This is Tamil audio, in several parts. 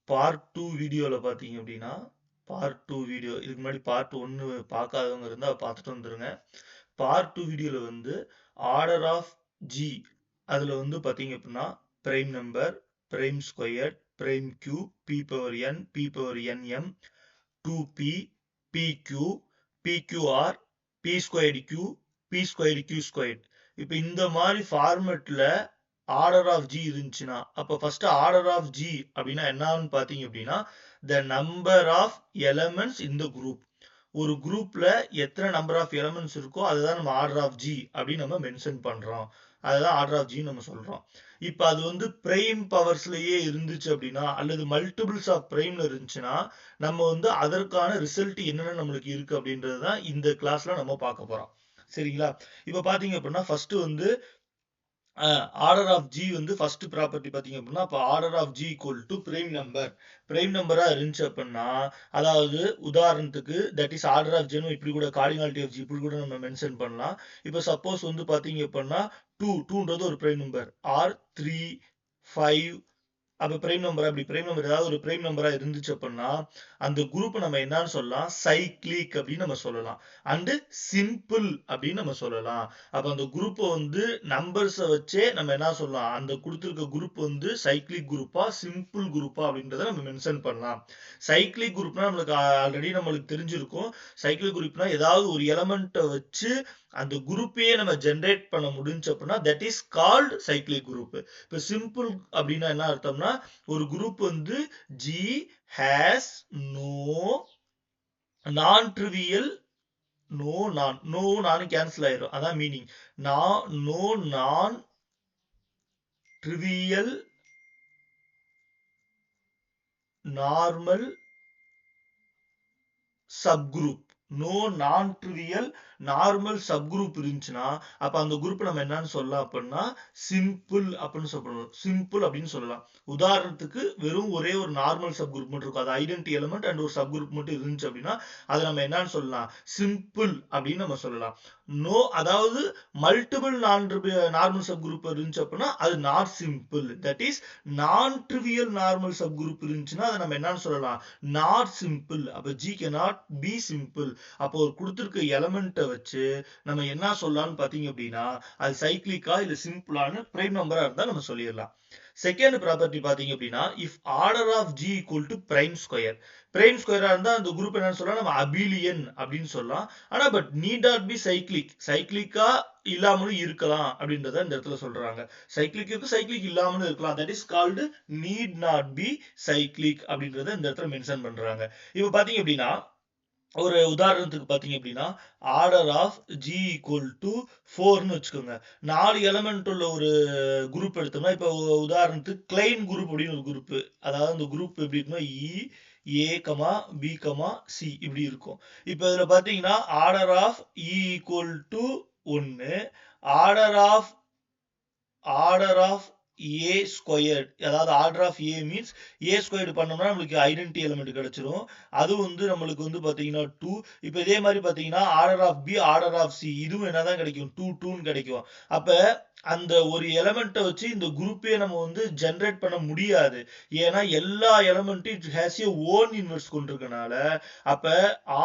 பார்ட் 2 வீடியோல பார்த்தீங்க அப்படின்னா, பார்ட் 2 வீடியோ இதுக்கு முன்னாடி பார்ட் 1 பார்க்காதவங்க இருந்தா பார்த்துட்டு வந்துருங்க. பார்ட் 2 வீடியோல வந்து ஆர்டர் ஆஃப் ஜி அதுல வந்து பார்த்தீங்க அப்படின்னா, prime number, prime square, prime cube, p power n, p power n m, 2p, pq, pqr, p squared q, p squared q squared. இப்போ இந்த மாதிரி ஃபார்மெட்ல ஆர்டர் ஆஃப் ஜி இருந்துச்சுன்னா, அப்ப ஃபர்ஸ்ட் ஆர்டர் ஆஃப் ஜி அப்படின்னா என்னன்னு பாத்தீங்க அப்படின்னா, the number of elements in the group. ஒரு குரூப்ல எத்தனை நம்பர் ஆஃப் எலமெண்ட்ஸ் இருக்கோ அதுதான் நம்ம ஆர்டர் ஆஃப் ஜி அப்படின்னு நம்ம மென்ஷன் பண்றோம். அதுதான் ஆர்டர் ஆஃப் ஜி நம்ம சொல்றோம். இப்ப அது வந்து பிரைம் பவர்ஸ்லயே இருந்துச்சு அப்படின்னா, அல்லது மல்டிபிள்ஸ் ஆஃப் பிரைம்ல இருந்துச்சுன்னா, நம்ம வந்து அதற்கான ரிசல்ட் என்னென்ன நம்மளுக்கு இருக்கு அப்படின்றது தான் இந்த கிளாஸ்ல நம்ம பார்க்க போறோம். சரிங்களா? இப்ப பாத்தீங்க அப்படின்னா ஃபர்ஸ்ட் வந்து ஆர்டர் ஆஃப் ஜி வந்து ஃபர்ஸ்ட் ப்ராப்பர்ட்டி பார்த்தீங்க அப்படின்னா, அப்போ order of G equal to prime number. Prime நம்பரா இருந்துச்சு அப்படின்னா, அதாவது உதாரணத்துக்கு தட் இஸ் ஆர்டர் ஆஃப் ஜெனும் இப்படி கூட கார்டினாலிட்டி ஆஃப் ஜி இப்படி கூட நம்ம மென்ஷன் பண்ணலாம். இப்போ சப்போஸ் வந்து பார்த்தீங்க அப்படின்னா 2ன்றது ஒரு பிரைம் நம்பர், ஆர் 3, 5 அப்ப பிரைம் நம்பர் அப்படி பிரைம் நம்பர் ஏதாவது ஒரு பிரைம் நம்பரா இருந்துச்சு அப்படின்னா, அந்த குரூப் நம்ம என்னன்னு சொல்லலாம், சைக்ளிக் அப்படின்னு நம்ம சொல்லலாம். அண்ட் சிம்பிள் அப்படின்னு நம்ம சொல்லலாம். அப்ப அந்த குரூப் வந்து நம்பர்ஸை வச்சே நம்ம என்ன சொல்லலாம், அந்த கொடுத்திருக்க குரூப் வந்து சைக்ளிக் குரூப்பா சிம்பிள் குரூப்பா அப்படின்றத நம்ம மென்ஷன் பண்ணலாம். சைக்ளிக் குரூப்னா நம்மளுக்கு ஆல்ரெடி நம்மளுக்கு தெரிஞ்சிருக்கும். சைக்ளிக் குரூப்னா ஏதாவது ஒரு எலமெண்ட்டை வச்சு அந்த குரூப்பையே நம்ம ஜென்ரேட் பண்ண முடிஞ்சு அப்படின்னா that is called cyclic group. இப்போ சிம்பிள் அப்படின்னா என்ன அர்த்தம்னா, ஒரு குரூப் வந்து ஜி ஹேஸ் நோ நான் ட்ரிவியல் நோ நான் கேன்சல் ஆயிரும். அதான் மீனிங். நோ நான் ட்ரிவியல் நார்மல் சப்குரூப். நோ நான் ட்ரிவியல் நார்மல் சப்குரூப் இருந்துச்சுன்னா, அப்ப அந்த குரூப் நம்ம என்னன்னு சொல்லலாம் அப்படின்னா சிம்பிள் அப்படின்னு சொல்லலாம். சிம்பிள் அப்படின்னு சொல்லலாம். உதாரணத்துக்கு வெறும் ஒரே ஒரு நார்மல் சப்குரூப் மட்டும் இருக்கும். அது ஐடென்டி எலிமெண்ட் அண்ட் ஒரு சப்குரூப் மட்டும் இருந்துச்சு அப்படின்னா, அதை நம்ம என்னன்னு சொல்லலாம், சிம்பிள் அப்படின்னு நம்ம சொல்லலாம். நோ அதாவது மல்டிபிள் நார்மல் சப்குரூப் இருந்துச்சு அப்படின்னா அது நாட் சிம்பிள். தட் இஸ் நான் ட்ரிவியல் நார்மல் சப்குரூப் இருந்துச்சுன்னா அதை நம்ம என்னன்னு சொல்லலாம், நாட் சிம்பிள். அப்ப ஜி cannot be சிம்பிள். அப்போ ஒரு கொடுத்திருக்க எலமெண்ட்டை வச்சு நம்ம என்ன சொல்லலாம்னு பாத்தீங்க அப்படின்னா, அது சைக்ளிக்கா இல்ல சிம்பிளான பிரைம் நம்பரா இருந்தா நம்ம சொல்லிடலாம். செகண்ட் ப்ராப்பர்ட்டி பாத்தீங்க அப்படின்னா, if order of G equal to prime square. Prime ஸ்கொயரா இருந்தா அந்த குரூப் என்னன்னு சொல்லலாம், நம்ம அபிலியன் அப்படின்னு சொல்லலாம். ஆனா but need not be cyclic. சைக்ளிக்கா இல்லாமலும் இருக்கலாம் அப்படின்றத இந்த இடத்துல சொல்றாங்க. சைக்ளிக்கு சைக்ளிக் இல்லாமலும் இருக்கலாம். That is called NEET not be cyclic அப்படின்றத இந்த இடத்துல மென்ஷன் பண்றாங்க. இப்ப பாத்தீங்க அப்படின்னா, ஒரு உதாரணத்துக்கு பாத்தீங்க அப்படின்னா, order of G equal to 4ன்னு வச்சுக்கோங்க. 4 எலமெண்ட் உள்ள ஒரு குரூப் எடுத்தோம்னா, இப்போ உதாரணத்துக்கு கிளைன் குரூப் அப்படின்னு ஒரு குரூப். அதாவது அந்த குரூப் எப்படி இருக்குன்னா e a comma b comma c இப்படி இருக்கும். இப்போ இதுல பாத்தீங்கன்னா order of e equal to 1, order of a squared, அதாவது order of a means a squared பண்ணோம்னா நம்மளுக்கு ஐடென்டி எலிமெண்ட் கிடைச்சிரும். அது வந்து நம்மளுக்கு வந்து பாத்தீங்கன்னா 2. இப்போ இதே மாதிரி பாத்தீங்கன்னா order of B, order of C இதுவும் என்னதான் கிடைக்கும், 2 கிடைக்கும். அப்ப அந்த ஒரு எலிமெண்ட்டை வச்சு இந்த குரூப்பே நம்ம வந்து ஜெனரேட் பண்ண முடியாது. ஏன்னா எல்லா எலிமெண்ட்டும் it has a own inverse கொண்டிருக்கனால, அப்ப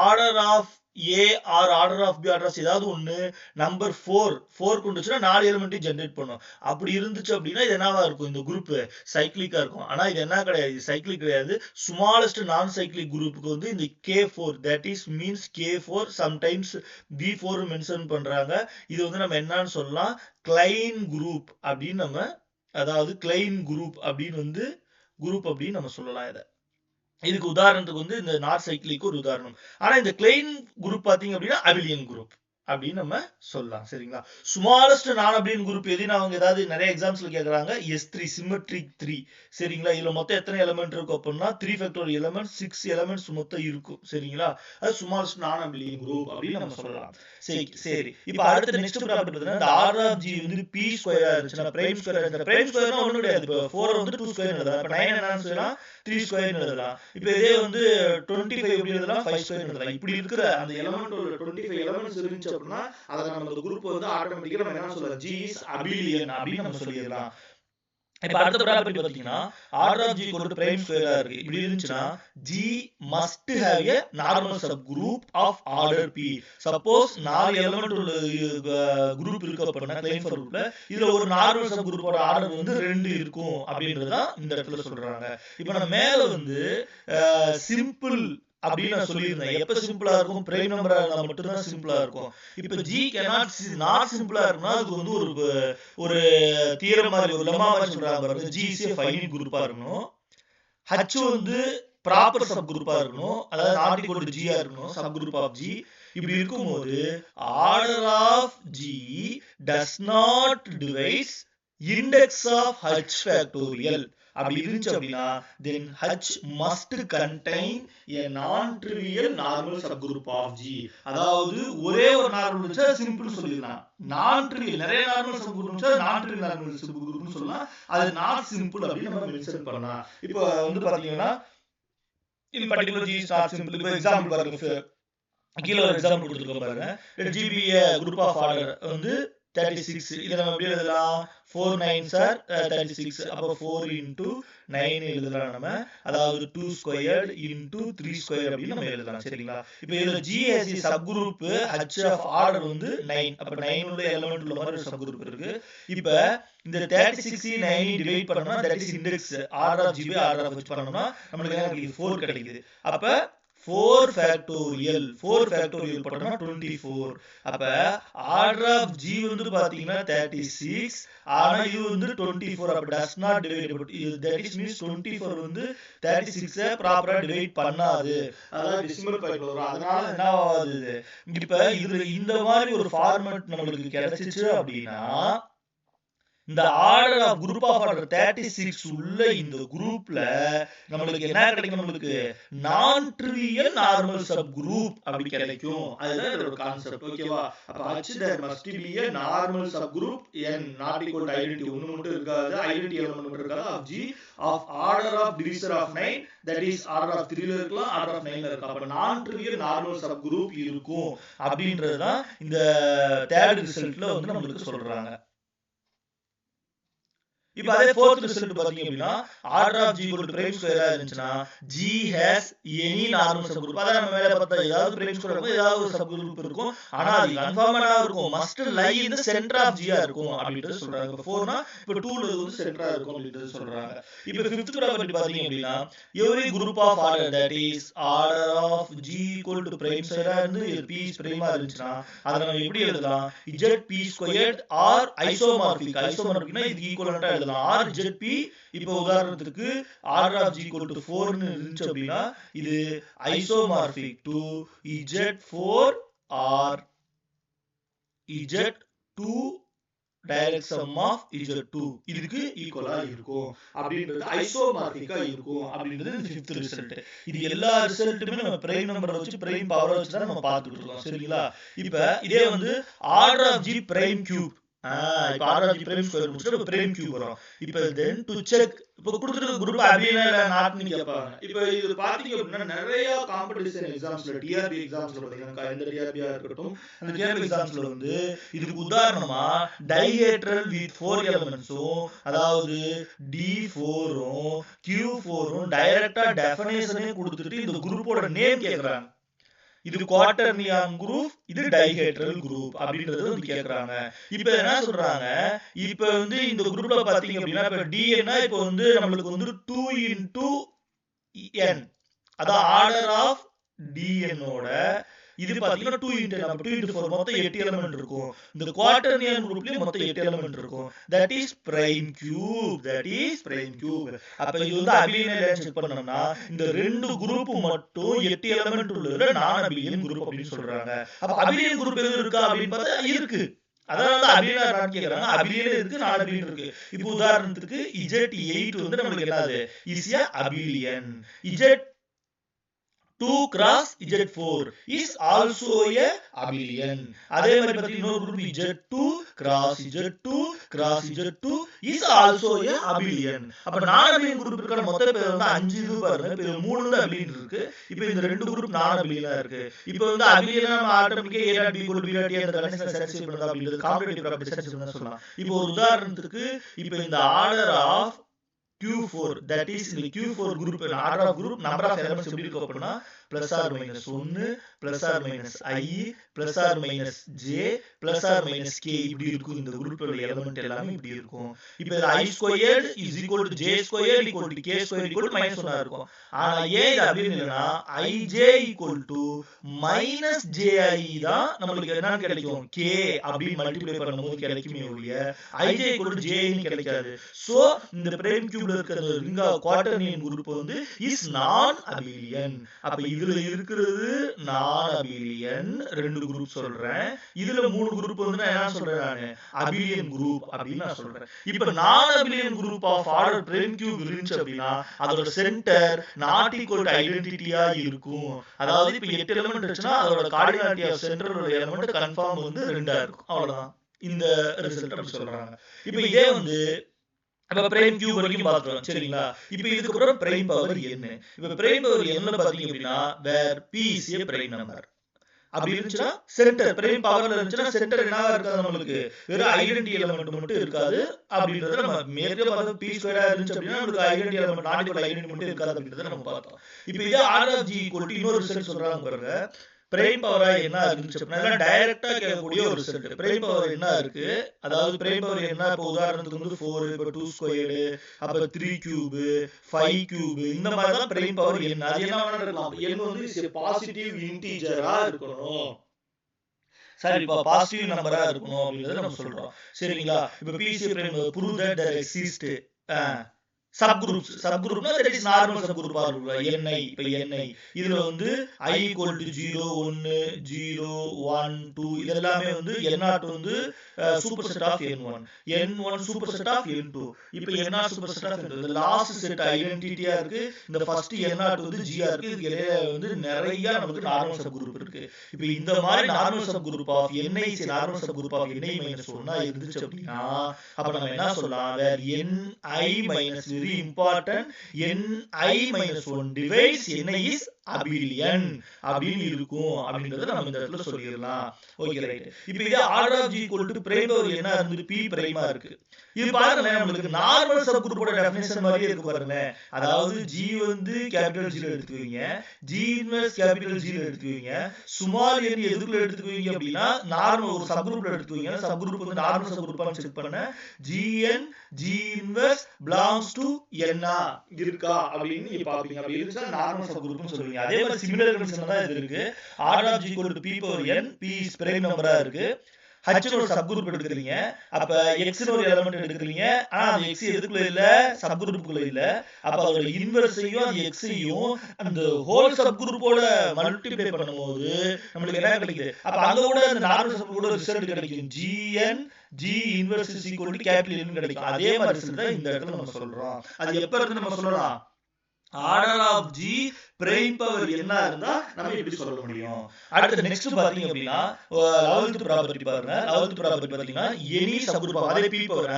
order of a or order of B order of ஏதாவது ஒன்று நம்பர் 4 கொண்டுச்சுன்னா 4 எலிமெண்ட்டையும் ஜென்ரேட் பண்ணும். அப்படி இருந்துச்சு அப்படின்னா இது என்னவா இருக்கும், இந்த குரூப் சைக்ளிக்கா இருக்கும். ஆனா இது என்ன கிடையாது, இது சைக்ளிக் கிடையாது. ஸ்மாலஸ்ட் நான் சைக்ளிக் குரூப்புக்கு வந்து இந்த K4 that is means K4 sometimes B4 mention பண்றாங்க. இது வந்து நம்ம என்னன்னு சொல்லலாம், கிளைன் குரூப் அப்படின்னு நம்ம, அதாவது கிளைன் குரூப் அப்படின்னு வந்து குரூப் அப்படின்னு நம்ம சொல்லலாம். இதை இதுக்கு உதாரணத்துக்கு வந்து இந்த நாட் சைக்ளிக்கு ஒரு உதாரணம். ஆனா இந்த கிளைன் குரூப் பாத்தீங்க அப்படின்னா அபிலியன் குரூப் அப்படின்னு நம்ம சொல்லலாம். சரிங்களா? ஸ்மாலஸ்ட் நான் அபிலியன் குரூப் எதுன்னு அவங்க ஏதாவது நிறைய எக்ஸாம்ஸ்ல கேக்குறாங்க, S3 சிமெட்ரிக் 3. சரிங்களா? இதுல மொத்தம் எத்தனை எலிமெண்ட் இருக்கும் அப்படின்னா 3 ஃபேக்டோரியல் எலிமெண்ட் 6 எலிமெண்ட்ஸ் மொத்தம் இருக்கும். சரிங்களா? அது ஸ்மாலஸ்ட் நான் அபிலியன் குரூப் அப்படின்னு நம்ம சொல்லலாம். சரி இப்போ அடுத்த நெக்ஸ்ட் ப்ராப்பர்ட்டி பார்த்தீங்கன்னா, இந்த ஆர்டர் ஆஃப் ஜி வந்து பி ஸ்கொயரா இருந்துச்சுன்னா பிரைம் ஸ்கொயரா இருந்துச்சு. பிரைம் ஸ்கொயர்னா ஒண்ணும் கிடையாது. இப்போ 4 வந்து 2 ஸ்கொயர் எழுதலாம். இப்போ 9 என்னன்னு சொல்லலாம், 3 ஸ்கொயர் எழுதலாம். இப்போ இதே வந்து 25 எப்படி எழுதலாம், 5 ஸ்கொயர் எழுதலாம். இப்படி இருக்கிற அந்த எலிமெண்ட் உள்ள 25 எலிமெண்ட்ஸ் இருந்துச்சு அப்படின்னா அதை நம்ம அந்த குரூப் வந்து ஆட்டோமேட்டிக்கா நம்ம என்ன சொல்லலாம், ஜி இஸ் அபிலியன் அப்படின்னு நம்ம சொல்லிடலாம். இப்ப அடுத்த ப்ராப்பர்ட்டி பாத்தீங்கன்னா order of G equal to prime ஸ்கொயரா இருக்கு. இப்படி இருந்துச்சுன்னா G must have a normal sub group of order p. Suppose 4 element உள்ள குரூப் இருக்கு அப்படின்னா கிளைம் ஃபார் குரூப்ல இதுல ஒரு நார்மல் சப் குரூப்போட ஆர்டர் வந்து 2 இருக்கும் அப்படின்றதுதான் இந்த இடத்துல சொல்றாங்க. இப்ப நம்ம மேல வந்து சிம்பிள் அப்படின்னு நான் சொல்லியிருந்தேன். எப்ப சிம்பிளா இருக்கும்? பிரைம் நம்பரா இருந்தா மட்டும்தான் சிம்பிளா இருக்கும். இப்ப ஜி கேனாட் நாட் சிம்பிளா இருக்குன்னா அதுக்கு வந்து ஒரு தியரம் மாதிரி ஒரு லெம்மா மாதிரி சொல்றாங்க பாருங்க. ஜி இஸ் எ ஃபைனைட் குரூப்பா இருக்கணும். ஹச் வந்து ப்ராப்பர் சப் குரூப்பா இருக்கணும். அதாவது நாட் ஈக்குவல் டு ஜியா இருக்கணும். Sub group of G. இப்படி இருக்கும்போது order of G does not divides index of H factorial. அப்படி இருந்துச்சு அப்படின்னா then H must contain a non-trivial normal subgroup of G. அதாவது ஒரே ஒரு நார்மல் இருந்துச்சா சிம்பிள் சொல்லிடலாம். நான்-ட்ரிவியல் நிறைய நார்மல் சப்குரூப் இருந்துச்சா நான்-ட்ரிவியல் நார்மல் சப்குரூப்னு சொல்லலாம். அது நாட் சிம்பிள் அப்படின்னு நம்ம மென்ஷன் பண்ணலாம். இப்போ வந்து பாத்தீங்கன்னா in particular G is not simple. இப்போ எக்ஸாம்பிள் பாருங்க, கீழே ஒரு எக்ஸாம்பிள் கொடுத்துருக்கோம் பாருங்க. let G be a group of order வந்து 36. இதை நம்ம எப்படி எழுதலாம்? 4 9s are 36. அப்போ 4 into 9 எழுதலாம் நம்ம. அதாவது 2 squared into 3 squared அப்படின்னு நம்ம எழுதலாம். சரிங்களா? இப்போ இதுல G as a subgroup H of order வந்து 9. அப்ப 9 உள்ள எலிமெண்ட் உள்ள மாதிரி ஒரு சப்குரூப் இருக்கு. இப்போ இந்த 36 9 டிவைட் பண்ணோம்னா that is index order of G by order of H பண்ணோம்னா நமக்கு என்ன கிடைக்குது? 4 கிடைக்குது. அப்ப 4 ஃபேக்டோரியல் போட்டோம்னா 24. அப்ப ஆர்டர் ஆஃப் ஜி வந்து பாத்தீங்கன்னா 36, ஆனா இது வந்து 24. அப்ப does not divide, that is means 24 வந்து 36 ப்ராப்பரா டிவைட் பண்ணாது. அதாவது டெசிமல் பாயிண்ட் வரும். அதனால என்ன ஆகுது? இப்ப இதுல இந்த மாதிரி ஒரு ஃபார்மட் நம்மளுக்கு கிடைச்சிச்சு அப்படின்னா இந்த order of group of order 36 உள்ள இந்த குரூப்ல நம்மளுக்கு என்ன கிடைக்கும்? நம்மளுக்கு நான் ட்ரிவியல் நார்மல் சப் குரூப் அப்படி கிடைக்கும். அதுதான் இதோட கான்செப்ட். ஓகேவா? அப்ப H there must be a normal subgroup n not equal to identity ஒன்னு மட்டும் இருக்காது, ஐடென்டிட்டி எலிமெண்ட் மட்டும் இருக்காது of G of order of divisor of 9, that is order of 3 ல இருக்கலாம், order of 9 ல இருக்கலாம். அப்ப நான் ட்ரிவியல் நார்மல் சப் குரூப் இருக்கும் அப்படின்றதுதான் இந்த தேர்ட் ரிசல்ட்ல வந்து நம்மளுக்கு சொல்றாங்க. இப்போ அதே ஃபோர்த் ரிசல்ட் பாத்தீங்க அப்படின்னா order of G equal to prime ஸ்கொயரா இருந்துச்சுன்னா G has any normal subgroup. அதான் நம்ம மேல பார்த்தா ஏதாவது பிரைம் ஸ்கொயர் இருக்கும், ஏதாவது ஒரு சப் குரூப் இருக்கும். ஆனா அது கன்ஃபார்மா இருக்கும், must lie in the centre of ஜியா இருக்கும் அப்படின்றது சொல்றாங்க. இப்போ 4னா இப்போ 2ல வந்து சென்டரா இருக்கும் அப்படின்றது சொல்றாங்க. இப்போ ஃபிஃப்த் ப்ராப்பர்ட்டி பாத்தீங்க அப்படின்னா every group of order that is order of G equal to prime ஸ்கொயரா இருந்து பி பிரைமா இருந்துச்சுன்னா அதை நம்ம எப்படி எழுதலாம்? Z p squared or isomorphic. ஐசோமார்பிக்னா இது ஈக்குவலண்டா R ZP. இப்போ உதாரணத்துக்கு order of G equal to 4 ன்னு இருந்துச்சு அப்படின்னா இது isomorphic to Z4 or Z2 direct sum of Z2 இதுக்கு ஈக்குவலா இருக்கும் அப்படின்றது ஐசோமார்பிக்கா இருக்கும் அப்படின்றது இந்த 5th ரிசல்ட். இது எல்லா ரிசல்ட்டுமே நம்ம பிரைம் நம்பரை வச்சு பிரைம் பவரை வச்சு தான் நம்ம பார்த்துட்டு இருக்கோம். சரிங்களா? இப்ப இதே வந்து order of G prime cube, இப்ப order of G prime square முடிச்சுட்டு பிரைம் கியூப் வரும். இப்ப தென் டு செக் இப்போ கொடுத்துருக்க குரூப் அப்படின்னா இல்ல நாட்னு கேட்பாங்க. இப்போ இது பாத்தீங்க அப்படின்னா நிறைய காம்படிஷன் எக்ஸாம்ஸ்ல டிஆர்பி எக்ஸாம்ஸ்ல பாத்தீங்கன்னா எந்த டிஆர்பியா இருக்கட்டும் அந்த டிஆர்பி எக்ஸாம்ஸ்ல வந்து இதுக்கு உதாரணமா டைஹெட்ரல் வித் 4 எலிமெண்ட்ஸும் அதாவது D4ம் Q4ம் டைரக்டா டெஃபினேஷனே கொடுத்துட்டு இந்த குரூப்போட நேம் கேக்குறாங்க. இது குவாட்டர்னியான் குரூப், இது டைஹெட்ரல் குரூப் அப்படின்றது வந்து கேக்குறாங்க. இப்ப என்ன சொல்றாங்க? இப்ப வந்து இந்த குரூப்ல பாத்தீங்க அப்படின்னா இப்ப டிஎன்னா இப்ப வந்து நம்மளுக்கு வந்து 2 into n, அதான் ஆர்டர் ஆஃப் டிஎன்னோட இது பாத்தீங்கன்னா 2 into n, 2 into 4 மொத்தம் 8 எலிமெண்ட் இருக்கும். இந்த குவாட்டர்னியன் குரூப்லயும் மொத்தம் 8 எலிமெண்ட் இருக்கும். That is prime cube. அப்ப இது வந்து அபிலியன் செக் பண்ணோம்னா இந்த ரெண்டு குரூப் மட்டும் 8 எலிமெண்ட் உள்ளதுல நான் அபிலியன் குரூப் அப்படின்னு சொல்றாங்க. அப்ப அபிலியன் குரூப் எது இருக்கா அப்படின்னு பார்த்தா இருக்கு. அதனால அபிலியன் நான் கேக்குறாங்க. அபிலியன் இருக்கு, நான் அபிலியன் இருக்கு. இப்போ உதாரணத்துக்கு Z8 வந்து நமக்கு என்னது? Is a abelian. Z2 cross Z4 is also a abelian. அதே மாதிரி பத்தி இன்னொரு group Z2 cross Z2 cross Z2 is also a abelian. அப்ப நான் அபிலியன் குரூப் இருக்க மொத்த பேர் வந்து 5 இது பாருங்க. இப்ப 3 வந்து அபிலியன் இருக்கு. இப்ப இந்த ரெண்டு குரூப் நான் அபிலியனா இருக்கு. இப்ப வந்து அபிலியனா நம்ம ஆட்டோமேட்டிக்கா a dot b equal b dot a அந்த கண்டிஷனை சாட்டிஸ்ஃபை பண்ணுதா அப்படின்றது காம்படிட்டிவ் ப்ராப்பர்ட்டி சாட்டிஸ்ஃபை பண்ண சொல்லலாம். இப்போ ஒரு உதாரணத்துக்கு இப்ப இந்த order of Q4, that is இந்த Q4 group, order of group, number of elements எப்படி இருக்கும் அப்படின்னா plus or minus 1, plus or minus I, plus or minus J, plus or minus K இப்படி இருக்கும். இந்த குரூப்போட எலிமெண்ட் எல்லாமே இப்படி இருக்கும். இப்போ I squared is equal to J squared equal to K squared equal to minus 1 இருக்கும். ஆனா ஏன் இது அப்படின்னு இல்லைன்னா IJ equal to minus JI தான் நம்மளுக்கு என்னன்னு கிடைக்கும், K அப்படின்னு மல்டிப்ளை பண்ணும்போது கிடைக்குமே ஒழிய IJ equal to J ன்னு கிடைக்காது. சோ இந்த பிரைம் கியூப்ல இருக்கிற ரிங் ஆஃப் குவாட்டர்னியன் குரூப் வந்து இஸ் நான் அபிலியன். அப்ப இதுல இருக்கிறது நான் அபிலியன் ரெண்டு குரூப் சொல்றேன். இதுல 3 குரூப் வந்து நான் என்ன சொல்றேன், நானு அபிலியன் குரூப் அப்படின்னு நான் சொல்றேன். இப்ப நான் abelian group of order prime cube இருந்துச்சு அப்படின்னா அதோட சென்டர் நாட் ஈக்குவல் டு ஐடென்டிட்டியா இருக்கும். அதாவது இப்ப 8 எலிமெண்ட் இருந்துச்சுன்னா அதோட கார்டினாலிட்டி ஆஃப் சென்டரோட எலிமெண்ட் கன்ஃபார்ம் வந்து 2ஆ இருக்கும். அவ்வளவுதான் இந்த ரிசல்ட் அப்படி சொல்றாங்க. இப்ப இதே வந்து அப்ப பிரைம் கியூப் வரைக்கும் பாத்துறோம் சரிங்களா. இப்போ இதுக்கு அப்புறம் பிரைம் பவர் n. இப்ப பிரைம் பவர் n பாத்தீங்க அப்படின்னா வேர் p is a prime number அப்படி இருந்துச்சுன்னா சென்டர் பிரைம் பவர்ல இருந்துச்சுன்னா சென்டர் என்னவா இருக்காது, நம்மளுக்கு வெறும் ஐடென்டிட்டி எலிமெண்ட் மட்டும் இருக்காது. அப்படின்றத நம்ம மேற்கே பார்த்தோம். p ஸ்கொயரா இருந்துச்சு அப்படின்னா நமக்கு identity element not equal identity மட்டும் இருக்காது அப்படின்றத நம்ம பார்த்தோம். இப்போ இதே order of g equal to இன்னொரு ரிசல்ட் சொல்றாங்க பாருங்க. பிரைம் பவரா என்ன இருந்துச்சு அப்படின்னா டைரக்டா கேட்கக்கூடிய ஒரு ரிசல்ட். பிரைம் பவர் என்ன இருக்கு, அதாவது பிரைம் பவர் என்ன, இப்போ உதாரணத்துக்கு வந்து 4, இப்போ 2 ஸ்கொயர்டு, அப்ப 3 கியூப், 5 கியூப், இந்த மாதிரி தான் பிரைம் பவர் என்ன. அது என்ன வேணா இருக்கலாம். n வந்து பாசிட்டிவ் இன்டிஜரா இருக்கணும், சரி இப்போ பாசிட்டிவ் நம்பரா இருக்கணும் அப்படின்றத நம்ம சொல்றோம் சரிங்களா. இப்போ பிசி prime prove that there exist subgroups. சப்குரூப்னா that is normal subgroup or ni. இப்போ ni இதுல வந்து I equal to 0 1 0 1 2 இது எல்லாமே வந்து n0 வந்து super set of n1, n1 super set of n2. இப்போ n0 super set of n2. இந்த லாஸ்ட் செட் ஐடென்டிட்டியா இருக்கு. இந்த ஃபர்ஸ்ட் n0 வந்து g ஆ இருக்கு. இதுக்கு இடையில வந்து நிறைய நமக்கு நார்மல் சப்குரூப் இருக்கு. இப்போ இந்த மாதிரி normal subgroup of ni is normal subgroup of ni - 1 இருந்துச்சு அப்படினா அப்ப நம்ம என்ன சொல்லலாம், வேர் ni - very important, ni-1 divides ni is abelian அப்படின்னு இருக்கும் அப்படின்றத நம்ம இந்த இடத்துல சொல்லிடலாம். Okay right. இப்போ இதே order of g equal to prime power என்ன இருந்து p பிரைமா இருக்கு. இது பாருங்க நம்மளுக்கு நார்மல் சப் குரூப்போட டெஃபினிஷன் மாதிரியே இருக்கு பாருங்க. அதாவது g வந்து கேபிட்டல் g ல எடுத்துக்குவீங்க, g இன்வெர்ஸ் கேபிட்டல் g ல எடுத்துக்குவீங்க, ஸ்மால் n எதுக்குள்ள எடுத்துக்குவீங்க அப்படின்னா நார்மல் ஒரு சப் குரூப்ல எடுத்துக்குவீங்க. சப் குரூப் வந்து நார்மல் சப் குரூப்பான்னு செக் பண்ண gn g inverse belongs to n இருக்கா அப்படின்னு நீங்க பாப்பீங்க. அப்படி இருந்துச்சா நார்மல் சப் குரூப்னு சொல்லுவீங்க. அதே மாதிரி சிமிலர் கண்டிஷன் தான் இது இருக்கு. Order of g equal to p power n, p is prime நம்பரா இருக்கு. h னு ஒரு சப் குரூப் எடுத்துக்கிறீங்க. அப்ப x னு ஒரு எலிமெண்ட் எடுத்துக்கிறீங்க. ஆனா அந்த x எதுக்குள்ள இல்ல, சப் குரூப்புக்குள்ள இல்ல. அப்ப அதோட இன்வெர்ஸையும் அந்த x ஐயும் அந்த ஹோல் சப் குரூப்போட மல்டிப்ளை பண்ணும்போது நமக்கு என்ன கிடைக்குது, அப்ப அங்க கூட அந்த நார்மல் சப் கூட ரிசல்ட் கிடைக்கும். gn g inverse is equal to capital N கிடைக்கும். அதே மாதிரி ரிசல்ட் தான் இந்த இடத்துல நம்ம சொல்றோம். அது எப்ப இருந்து நம்ம சொல்லலாம், order of g prime power என்ன இருந்தா நம்ம எப்படி சொல்ல முடியும். அடுத்து நெக்ஸ்ட் பாத்தீங்க அப்படின்னா 11th ப்ராப்பர்ட்டி பாருங்க. 11th ப்ராப்பர்ட்டி பாத்தீங்கன்னா எனி சப் குரூப் அதே p பவர்.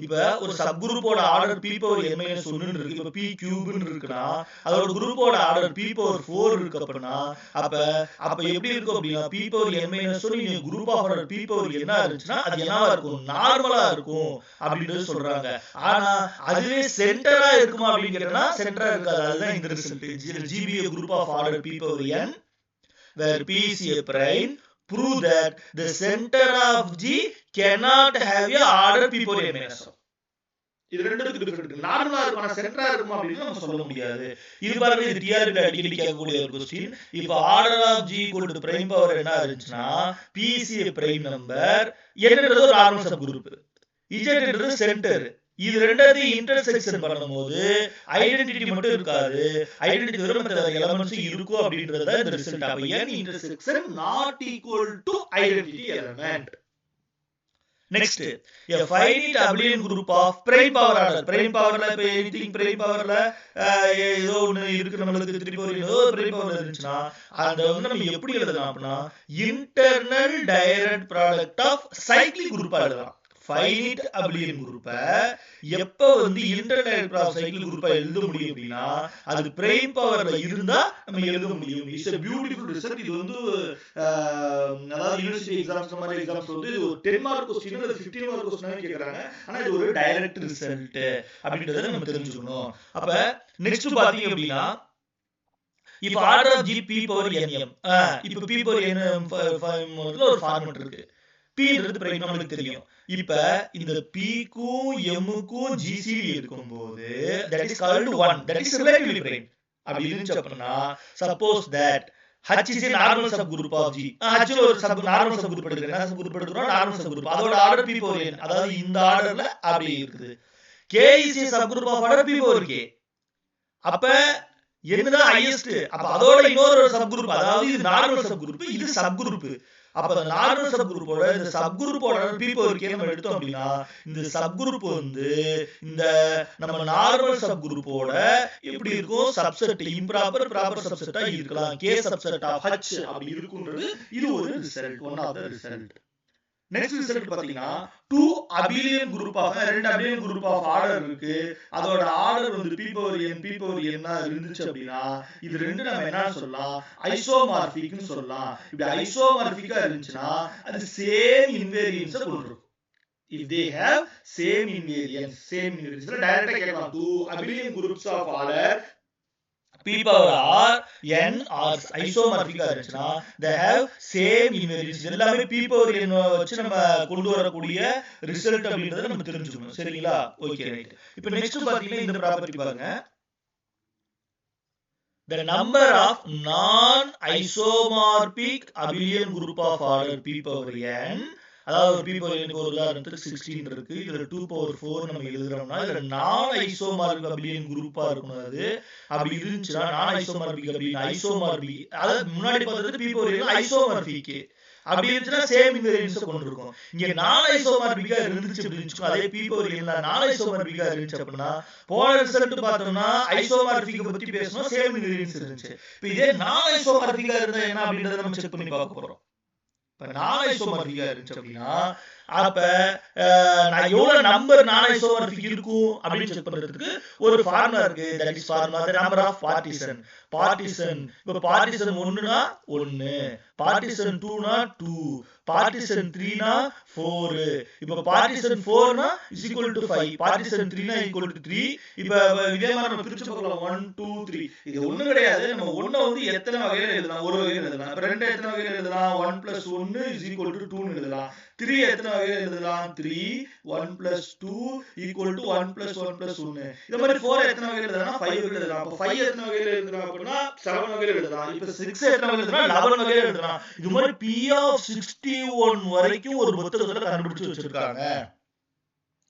இப்ப ஒரு சப் குரூப்போட ஆர்டர் p பவர் n - 1 இருக்கு. இப்ப p கியூப்னு இருக்குனா அதோட குரூப்போட ஆர்டர் p பவர் 4 இருக்கு அப்படினா அப்ப எப்படி இருக்கும் அப்படினா p பவர் n - 1 நீங்க group of order p power என்ன இருந்துச்சுனா அது என்னவா இருக்கும், நார்மலா இருக்கும் அப்படின்றது சொல்றாங்க. ஆனா அதுவே சென்டரா இருக்குமா அப்படினு கேட்டா சென்டரா இருக்காது. அதுதான் இந்த result. g be a group of order p power n where p is a prime, prove that the center of g cannot have a order p power n - 1. இது ரெண்டுத்துக்கு டிஃபரண்ட். நார்மலா இருக்கும் ஆனா சென்டரா இருக்குமா அப்படினு நம்ம சொல்ல முடியாது. இது பாருங்க, இது டிஆர்பி அடிக்கடி கேட்கக்கூடிய ஒரு क्वेश्चन. இப்போ order of g equal to prime power என்ன இருந்துச்சுனா p is a prime number, n ன்றது ஒரு நார்மல் சப் குரூப், z ன்றது சென்டர். இது ரெண்டையும் இன்டர்செக்ஷன் பண்ணும்போது ஐடென்டிட்டி மட்டும் இருக்காது, ஐடென்டிட்டி தவிர மற்ற எலிமெண்ட்ஸ் இருக்கும் அப்படின்றது தான் இந்த ரிசல்ட். அப்ப n intersection not equal to identity element. Next a finite abelian group of prime power order. prime powerல இப்ப எனிதிங் prime powerல ஏதோ ஒன்னு இருக்கு, நமக்கு 3 power ஏதோ prime powerல இருந்துச்சுனா அந்த வந்து நம்ம எப்படி எழுதலாம் அப்படினா internal direct product of cyclic குரூப்பா எழுதலாம். ஃபைனைட் அபிலியன் குரூப்பை எப்ப வந்து இன்டர்நெட் ஆஃப் சைக்கிள் குரூப்பா எழுத முடியும் அப்படின்னா அது பிரைம் பவர்ல இருந்தா நம்ம எழுத முடியும். It's a beautiful result. இது வந்து அதாவது யூனிவர்சிட்டி எக்ஸாம்ஸ் மாதிரி எக்ஸாம்ஸ் வந்து 10 மார்க் क्वेश्चन அல்லது 15 மார்க் क्वेश्चन கேக்குறாங்க. ஆனா இது ஒரு டைரக்ட் ரிசல்ட் அப்படின்றத நம்ம தெரிஞ்சுக்கணும். அப்ப நெக்ஸ்ட் பாத்தீங்க அப்படின்னா இப்ப order of G P power NM இப்ப பி பவர் என்எம் ஒரு ஃபார்மட் இருக்கு. பீன்றது பிரைம் நமக்கு தெரியும். இப்ப இந்த பீக்கும் எம்முக்கும் ஜிசிடி இருக்கும்போது that is called 1, that is relatively prime. அப்படி இருந்துச்சு அப்படின்னா suppose that H is a normal subgroup of G. H ஒரு normal subgroup எடுக்கிறேன். என்ன subgroup எடுக்கிறோம்? normal subgroup. அதோட ஆர்டர் p power n. அதாவது இந்த ஆர்டர்ல அப்படி இருக்குது. K is a subgroup of order p power k. அப்ப என்னதான் ஹையஸ்ட்? அப்ப அதோட இன்னொரு சப்குரூப், அதாவது இது நார்மல் சப்குரூப், இது சப்குரூப். அப்ப அந்த நார்மல் சப்குரூப்போட இந்த சப்குரூப்போட p power k நம்ம எடுத்தோம் அப்படின்னா இந்த சப்குரூப் வந்து இந்த நம்ம நார்மல் சப்குரூப்போட எப்படி இருக்கும்? சப்செட், இம்ப்ராப்பர் ப்ராப்பர் சப்செட்டா இருக்கலாம். k சப்செட் ஆஃப் h அப்படி இருக்குன்றது இது ஒரு result, one of the result. Next result பாத்தீங்கன்னா 2 abelian group of 2 abelian group of order இருக்கு. அதோட ஆர்டர் வந்து p power n இருந்துச்சு அப்படின்னா இது ரெண்டு நம்ம என்ன சொல்லலாம்? ஐசோமார்பிக்னு சொல்லலாம். இப்படி ஐசோமார்பிக்கா இருந்துச்சுன்னா அது சேம் இன்வேரியன்ஸ் கொண்டிருக்கும். if they have same invariance டைரக்டா கேட்கலாம். 2 abelian groups of order p power r n or ஐசோமார்பிக்கா இருந்துச்சுன்னா they have same invariance. எல்லாமே p power n வச்சு நம்ம கொண்டு வரக்கூடிய ரிசல்ட் அப்படின்றத நம்ம தெரிஞ்சுக்கணும். சரிங்களா? Okay right. இப்போ நெக்ஸ்ட் பாத்தீங்கன்னா இந்த ப்ராப்பர்ட்டி பாருங்க. the number of non isomorphic abelian group of order p power n, அதாவது p power n ஒரு உதாரணத்துக்கு 16 இருக்கு. இதுல 2 power 4 நம்ம எழுதுறோம்னா இதுல நான் ஐசோமார்பிக் அபிலியன் குரூப்பா இருக்கணும். அது அப்படி இருந்துச்சுன்னா நான் ஐசோமார்பிக் அபிலியன் ஐசோமார்பிக், அதாவது முன்னாடி பார்த்தது p power n ஐசோமார்பிக், அப்படி இருந்துச்சுன்னா சேம் இன்வேரியன்ஸ் கொண்டிருக்கும். இங்க நான் ஐசோமார்பிக்கா இருந்துச்சு அப்படின்னு அதே p power n நான் ஐசோமார்பிக்கா இருந்துச்சு அப்படின்னா போன ரிசல்ட் பார்த்தோம்னா ஐசோமார்பிக் பத்தி பேசணும், சேம் இன்வேரியன்ஸ் இருந்துச்சு. இப்போ இதே நான் ஐசோமார்பிக்கா இருந்தா என்ன அப்படின்றத நம்ம செக் பண்ணி பார்க்க போறோம். நான் ஐசோமார்பிக்கா இருந்துச்சு அப்படின்னா அப்ப நான் எவ்வளவு நம்பர் நான் ஐசோமார்பிக் இருக்கும் அப்படின்னு செக் பண்றதுக்கு ஒரு ஃபார்முலா இருக்கு. That is formula the number of partition. இப்ப பார்ட்டிஷன் 1 னா 1, பார்ட்டிஷன் 2 னா 2, பார்ட்டிஷன் 3 னா 4, இப்ப பார்ட்டிஷன் 4 னா = 5, பார்ட்டிஷன் 3 னா = 3. இப்ப இதே மாதிரி நம்ம பிரிச்சு பார்க்கலாம். 1 2 3. இது ஒண்ணு கிடையாது. நம்ம 1 வந்து எத்தனை வகையில எழுதலாம்? ஒரு வகையில எழுதலாம். அப்ப 2 எத்தனை வகையில எழுதலாம்? 1 + 1 = 2 ன்னு எழுதலாம். 3 எத்தனை வகையில எழுதலாம்? 3 1 + 2 = 1 + 1 + 1. இந்த மாதிரி 4 எத்தனை வகையில எழுதலாம்? 5 வகையில எழுதலாம். அப்ப 5 எத்தனை வகையில எழுதலாம் அப்படினா 7 வகையில எழுதலாம். இப்ப 6 எத்தனை வகையில எழுதலாம்? 11 வகையில எழுதலாம். இது மாதிரி p of 61 வரைக்கும் ஒரு புத்தகத்துல கண்டுபிடிச்சு வச்சிருக்காங்க.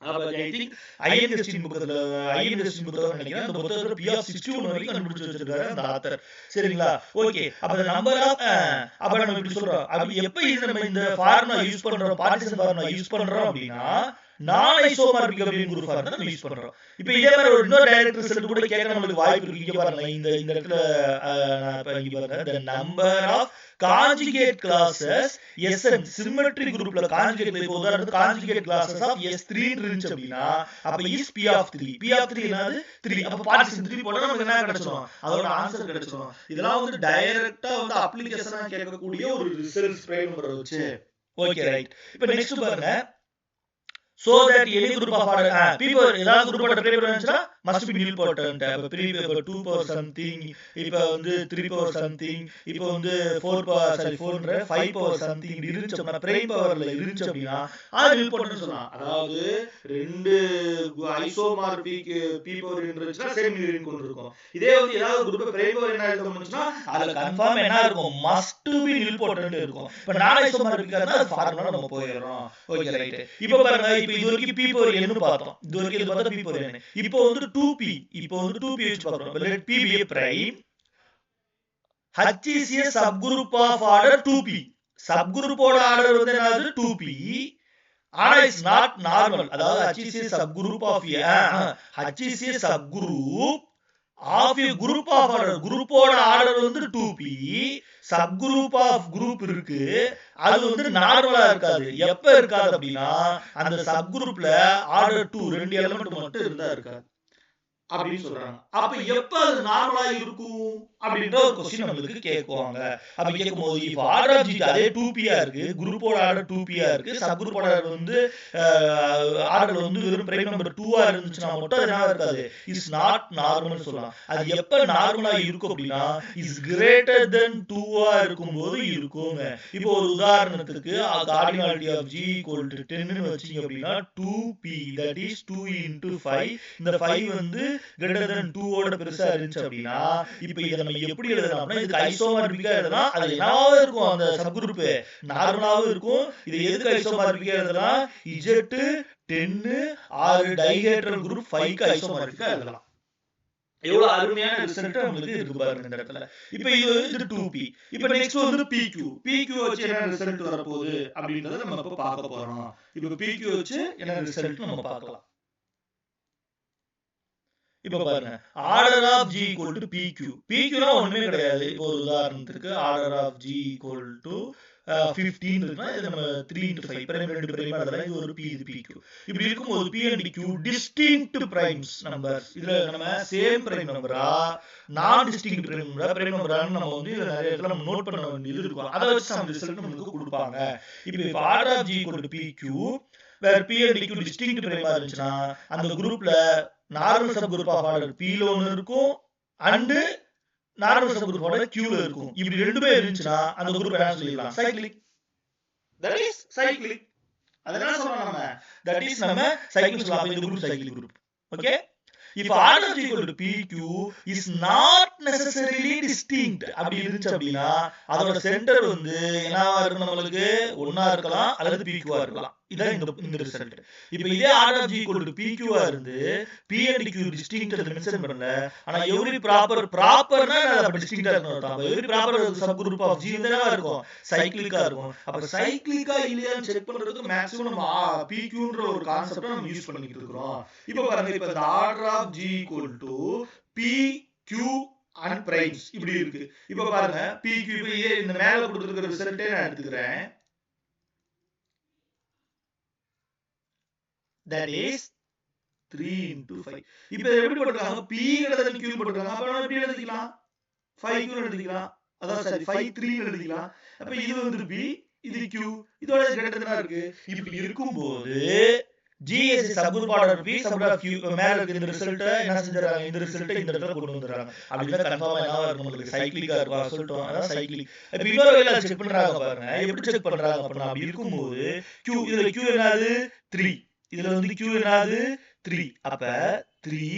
அப்ப I think ஐஎன்எஸ்டின் புத்தகம் நினைக்கிறேன். அந்த புத்தகத்துல p of 61 வரைக்கும் கண்டுபிடிச்சு வச்சிருக்காரு அந்த ஆத்தர். சரிங்களா? ஓகே. அப்ப the number of அப்ப நம்ம இப்படி சொல்றோம். அப்ப எப்ப இது நம்ம இந்த ஃபார்முலா யூஸ் பண்றோம், பார்ட்டிஷன் ஃபார்முலா யூஸ் பண்றோம் அப்படின்னா நான் ஐசோமார்பிக் அப்படின்னு குரூப் ஃபார்முலா நம்ம யூஸ் பண்றோம். இப்போ இதே மாதிரி ஒரு இன்னொரு டைரக்ட் ரிசல்ட் கூட கேட்க நமக்கு வாய்ப்பு இருக்கு. இங்க பாருங்க, இந்த இடத்துல இங்க பாருங்க, the number of conjugate classes Sn symmetric groupல conjugate இப்போ உதாரணத்துக்கு conjugate classes of S3 இருந்துச்சு அப்படின்னா அப்ப is p of 3. p of 3 என்னது? 3. அப்ப பார்ட்டிஷன் 3 போட்டா நமக்கு என்ன கிடைச்சிரும்? அதோட ஆன்சர் கிடைச்சிரும். இதெல்லாம் வந்து டைரக்ட்டா வந்து அப்ளிகேஷனா கேட்கக்கூடிய ஒரு ரிசல்ட் ஸ்ப்ரெட் நம்பர் வச்சு. Okay right. இப்போ நெக்ஸ்ட் பாருங்க. So that any group of order people ஏதாவது group ஓட paper வந்துச்சுனா must be nilpotent. அப்ப 3 paper 2 power something, இப்போ வந்து 3 power something, இப்போ வந்து 4 4 5 power something இருந்துச்சு அப்படினா prime powerல இருந்துச்சு அப்படினா அது nilpotent சொல்லலாம். அதாவது ரெண்டு ஐசோமார்பிக் p power இருந்துச்சுனா சேம் யூனியன் கொண்டு இருக்கும். இதே வந்து ஏதாவது group prime power என்ன எழுதணும்னா அதுல கன்ஃபார்ம் என்ன இருக்கும்? must be nilpotent இருக்கும். இப்ப நான் ஐசோமார்பிக்கா இருந்தா அது ஃபார்முலா நம்ம போயிரோம். Okay right. இப்போ பாருங்க, இப்போ இது வரைக்கும் p power n பார்த்தோம். இது வரைக்கும் இது பார்த்தா p power n. இப்போ வந்து 2p. இப்போ வந்து 2p வச்சு பார்க்கறோம். let p be a prime. H is a subgroup of order 2p. subgroup ஓட ஆர்டர் வந்து என்னது? 2p. ஆனா it's not normal. அதாவது H is a subgroup of H is a subgroup of a group of order, குரூப்போட ஆர்டர் வந்து 2p, sub group of group இருக்கு, அது வந்து நார்மலா இருக்காது. எப்ப இருக்காது அப்படின்னா அந்த சப் குரூப்ல ஆர்டர் 2 2 எலிமெண்ட் மட்டும் இருந்தா இருக்காது அப்படின்னு சொல்றாங்க. அப்ப எப்ப அது நார்மலா இருக்கும் அப்படின்ற ஒரு क्वेश्चन நமக்கு கேக்குவாங்க. அப்ப கேக்கும்போது இப்ப ஆர்டர் ஆஃப் ஜி அதே 2p இருக்கு, குரூப்போட ஆர்டர் 2p இருக்கு, சப் குரூப்போட ஆர்டர் வந்து ஆர்டர் வந்து வெறும் பிரைம் நம்பர் 2 இருந்துச்சுனா மட்டும் அது என்ன இருக்காது, இஸ் நாட் நார்மல் சொல்லலாம். அது எப்ப நார்மலா இருக்கும் அப்படின்னா இஸ் கிரேட்டர் தென் 2 இருக்கும்போது இருக்குங்க. இப்போ ஒரு உதாரணத்துக்கு cardinality of g equal to 10 ன்னு வச்சீங்க அப்படின்னா 2p that is 2 into 5, இந்த 5 வந்து greater than 2 ஓட பெருசா இருந்துச்சு அப்படின்னா இப்போ இத நம்ம எப்படி எழுதலாம்னா இதுக்கு ஐசோமார்பிக்கா எழுதலாம். அது என்னவாவே இருக்கும், அந்த சப் குரூப் நார்மலாவே இருக்கும். இது எதுக்கு ஐசோமார்பிக்கா எழுதலாம், z 10 ஆர் டைஹெட்ரல் குரூப் 5 க்கு ஐசோமார்பிக்கா எழுதலாம். எவ்வளவு அருமையான ரிசல்ட் நமக்கு இருக்கு பாருங்க இந்த இடத்துல. இப்போ இது 2p. இப்போ நெக்ஸ்ட் வந்து pq. pq வச்சு என்ன ரிசல்ட் வர போகுது அப்படிங்கறத நம்ம இப்ப பார்க்க போறோம். இப்போ pq வச்சு என்ன ரிசல்ட் நம்ம பார்க்கலாம். இப்ப பாருங்க, order of g equal to pq. pq னா ஒண்ணுமே கிடையாது. இப்போ ஒரு உதாரணத்துக்கு order of g equal to 15 இருக்குன்னா இது நம்ம 3 into 5 பிரைம் 2 பிரைம் அதெல்லாம் இது ஒரு p, இது pq. இப்படி இருக்கும்போது p and q distinct primes numbers. இதுல நம்ம சேம் பிரைம் நம்பரா நான் டிஸ்டிங்க்ட் பிரைம் நம்பரா பிரைம் நம்பரான்னு நம்ம வந்து நிறைய இடத்துல நம்ம நோட் பண்ண வேண்டியது இருக்கும். அதை வச்சு சம் ரிசல்ட் நமக்கு கொடுப்பாங்க. இப்போ order of g equal to pq where p and q distinct பிரைமா இருந்துச்சுன்னா அந்த குரூப்ல normal sub group of order p ல ஒன்னு இருக்கும் and normal subgroup order q ல இருக்கும். இப்படி ரெண்டுமே இருந்துச்சுன்னா அந்த குரூப் என்ன சொல்லிடலாம், சைக்ளிக். That is cyclic. அதனால சொல்றோம் நம்ம தட் இஸ் நம்ம சைக்ளிக் சொல்லலாம். இந்த குரூப் சைக்ளிக் குரூப். ஓகே. இப்போ order equal to pq is not necessarily distinct அப்படி இருந்துச்சு அப்படின்னா அதோட சென்டர் வந்து என்னவா இருக்கும், நம்மளுக்கு ஒண்ணா இருக்கலாம் அல்லது pq இருக்கலாம். இதான் இந்த ரிசல்ட். இப்போ இதே order g equal to pq இருந்து p and q distinct mention பண்ணல, ஆனா எவ்ரி ப்ராப்பர்னா அது டிஸ்டிங்க்டா இருக்கணும் அர்த்தம். Every proper sub group of g என்னவா இருக்கும், சைக்ளிக்கா இருக்கும். அப்ப சைக்ளிக்கா இல்லையான்னு செக் பண்றதுக்கு மேக்ஸிமம் நம்ம pqன்ற ஒரு கான்செப்ட நம்ம யூஸ் பண்ணிட்டு இருக்கோம். இப்போ பாருங்க, இப்போ இந்த order of g equal to pq and primes இப்படி இருக்கு. இப்போ பாருங்க pq இப்போ இந்த மேல கொடுத்திருக்கிற ரிசல்ட்டே நான் எடுத்துக்கிறேன். That is 3 into 5. இப்போ எப்படி போட்டுருக்காங்க, p greater than q போட்டுருக்காங்க. அப்ப நம்ம எப்படி எழுதிக்கலாம், 5q எழுதிக்கலாம். அதான் சரி 5 3 எழுதிக்கலாம். அப்ப இது வந்து p, இது q, இதோட greater than இருக்கு. இப்படி இருக்கும்போது g is a subgroup order p subgroup q மேல இருக்க இந்த ரிசல்ட்ட என்ன செஞ்சறாங்க, இந்த ரிசல்ட்ட இந்த இடத்துல கொண்டு வந்துறாங்க. அப்படினா கன்ஃபார்மா என்னவா இருக்கும், உங்களுக்கு சைக்ளிக்கா இருக்கும் சொல்லிட்டோம். அதான் சைக்ளிக். இப்போ இன்னொரு வேளை செக் பண்றாங்க பாருங்க, எப்படி செக் பண்றாங்க அப்படினா அப்படி இருக்கும்போது q இதுல q என்னது 3, இதுல வந்து q என்னது 3. அப்ப 3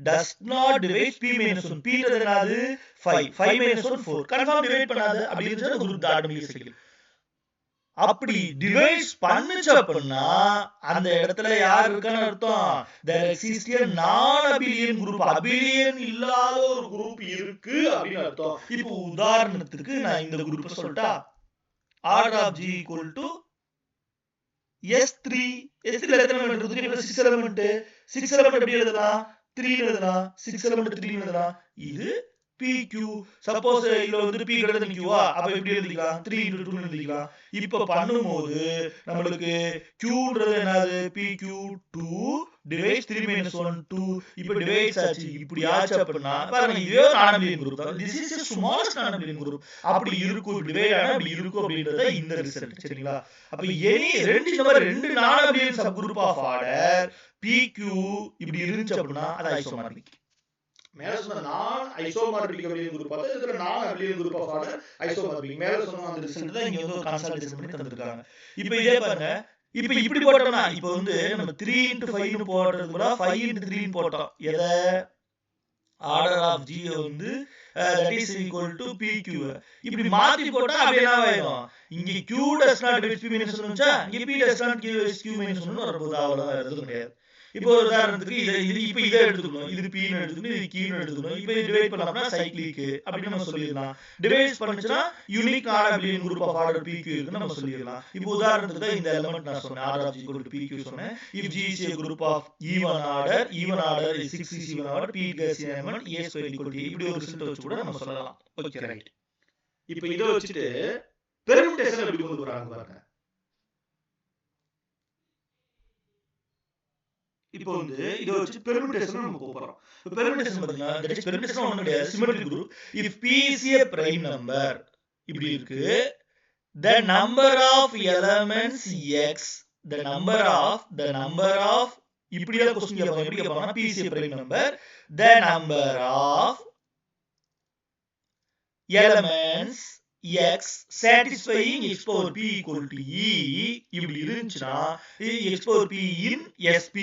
does not divide p minus 1. p ன்றது என்னது 5, 5 minus 1 4. கன்ஃபார்ம் டிவைட் பண்ணாது. அப்படி இருந்தா குரூப் ஆட்டோமேட்டிக்கா சைக்கிள். அப்படி டிவைஸ் பண்ணுச்சு அப்படின்னா அந்த இடத்துல யார் இருக்கான்னு அர்த்தம், there exists a non abelian group. abelian இல்லாத ஒரு குரூப் இருக்கு அப்படின்னு அர்த்தம். இப்போ உதாரணத்துக்கு நான் இந்த குரூப் சொல்லிட்டா, order of g equal to S3. S3 ல எத்தனை எலிமெண்ட் இருக்கு, இப்போ 6 எலிமெண்ட். 6 எலிமெண்ட் எப்படி எழுதலாம், 3 எழுதலாம். 6 எலிமெண்ட் 3 எழுதலாம். இது pq. சப்போஸ் இதுல வந்து p greater than q அப்ப எப்படி எழுதிக்கலாம், 3 into 2 எழுதிக்கலாம். இப்ப பண்ணும்போது நம்மளுக்கு qன்றது என்னது pq2 divides 3 minus 1 2. இப்ப டிவைட்ஸ் ஆச்சு. இப்படி ஆச்சு அப்படின்னா பாருங்க, இதுவே நான் abelian group தான். this is a smallest non abelian group. அப்படி இருக்கும், டிவைட் ஆனா அப்படி இருக்கும் அப்படின்றது இந்த ரிசல்ட். சரிங்களா. அப்ப எனி ரெண்டு இந்த மாதிரி ரெண்டு நான் abelian sub group of order pq இப்படி இருந்துச்சு அப்படின்னா அது ஐசோமார்பிக். மேல சொன்ன நான் ஐசோமார்பிக் abelian group பார்த்தா இதுல நான் abelian group ஆஃப் ஆர்டர் ஐசோமார்பிக். மேல சொன்ன அந்த ரிசல்ட் தான் இங்க வந்து கன்சாலிடேஷன் பண்ணி தந்திருக்காங்க. இப்போ இதே பாருங்க, இப்போ இப்படி போட்டோம்னா இப்போ வந்து நம்ம 3 into 5 னு போடுறது கூட 5 into 3 னு போட்டோம். எத ஆர்டர் ஆஃப் g வந்து that is equal to pq. இப்படி மாத்தி போட்டா அப்படியே என்ன ஆயிடும், இங்க q does not divide p minus 1 வந்துச்சா, இங்க p does not divide q minus 1 வரப்போகுது. அவ்வளவுதான், எதுவும் கிடையாது. இப்போ ஒரு உதாரணத்துக்கு இதை எடுத்துக்கணும், இது P ன்னு எடுத்துக்கணும், இது Q ன்னு எடுத்துக்கணும். இப்போ டிவைட் பண்ணோம்னா சைக்ளிக் அப்படின்னு நம்ம சொல்லிடலாம். டிவைட் பண்ணுச்சுன்னா யூனிக் நான் abelian group of order PQ இருக்குன்னு நம்ம சொல்லிடலாம். இப்போ உதாரணத்துக்கு தான் இந்த எலிமெண்ட் நான் சொன்னேன், order of G equal to PQ சொன்னேன். If G is a group of even order is 6 is even order, P is an element, A square equal to A. இப்படி ஒரு ரிசல்ட் வச்சு கூட நம்ம சொல்லலாம். Okay right. இப்போ இதை வச்சுட்டு பெர்முடேஷன் எப்படி கொண்டு வராங்க பாருங்க. இப்போ இதை வச்சு பெர்முடேஷன் நம்ம கூப்பிடுறோம். பெர்முடேஷன் பாத்தீங்கன்னா that is permutation ஒண்ணும் கிடையாது, symmetric group. if P is a prime number இப்படி இருக்கு, the number of elements x, the number of இப்படிதான் क्वेश्चन கேட்பாங்க. எப்படி கேட்பாங்கன்னா P is a prime number, the number of elements x satisfying x power p equal to e இப்படி இருந்துச்சுன்னா x power p in sp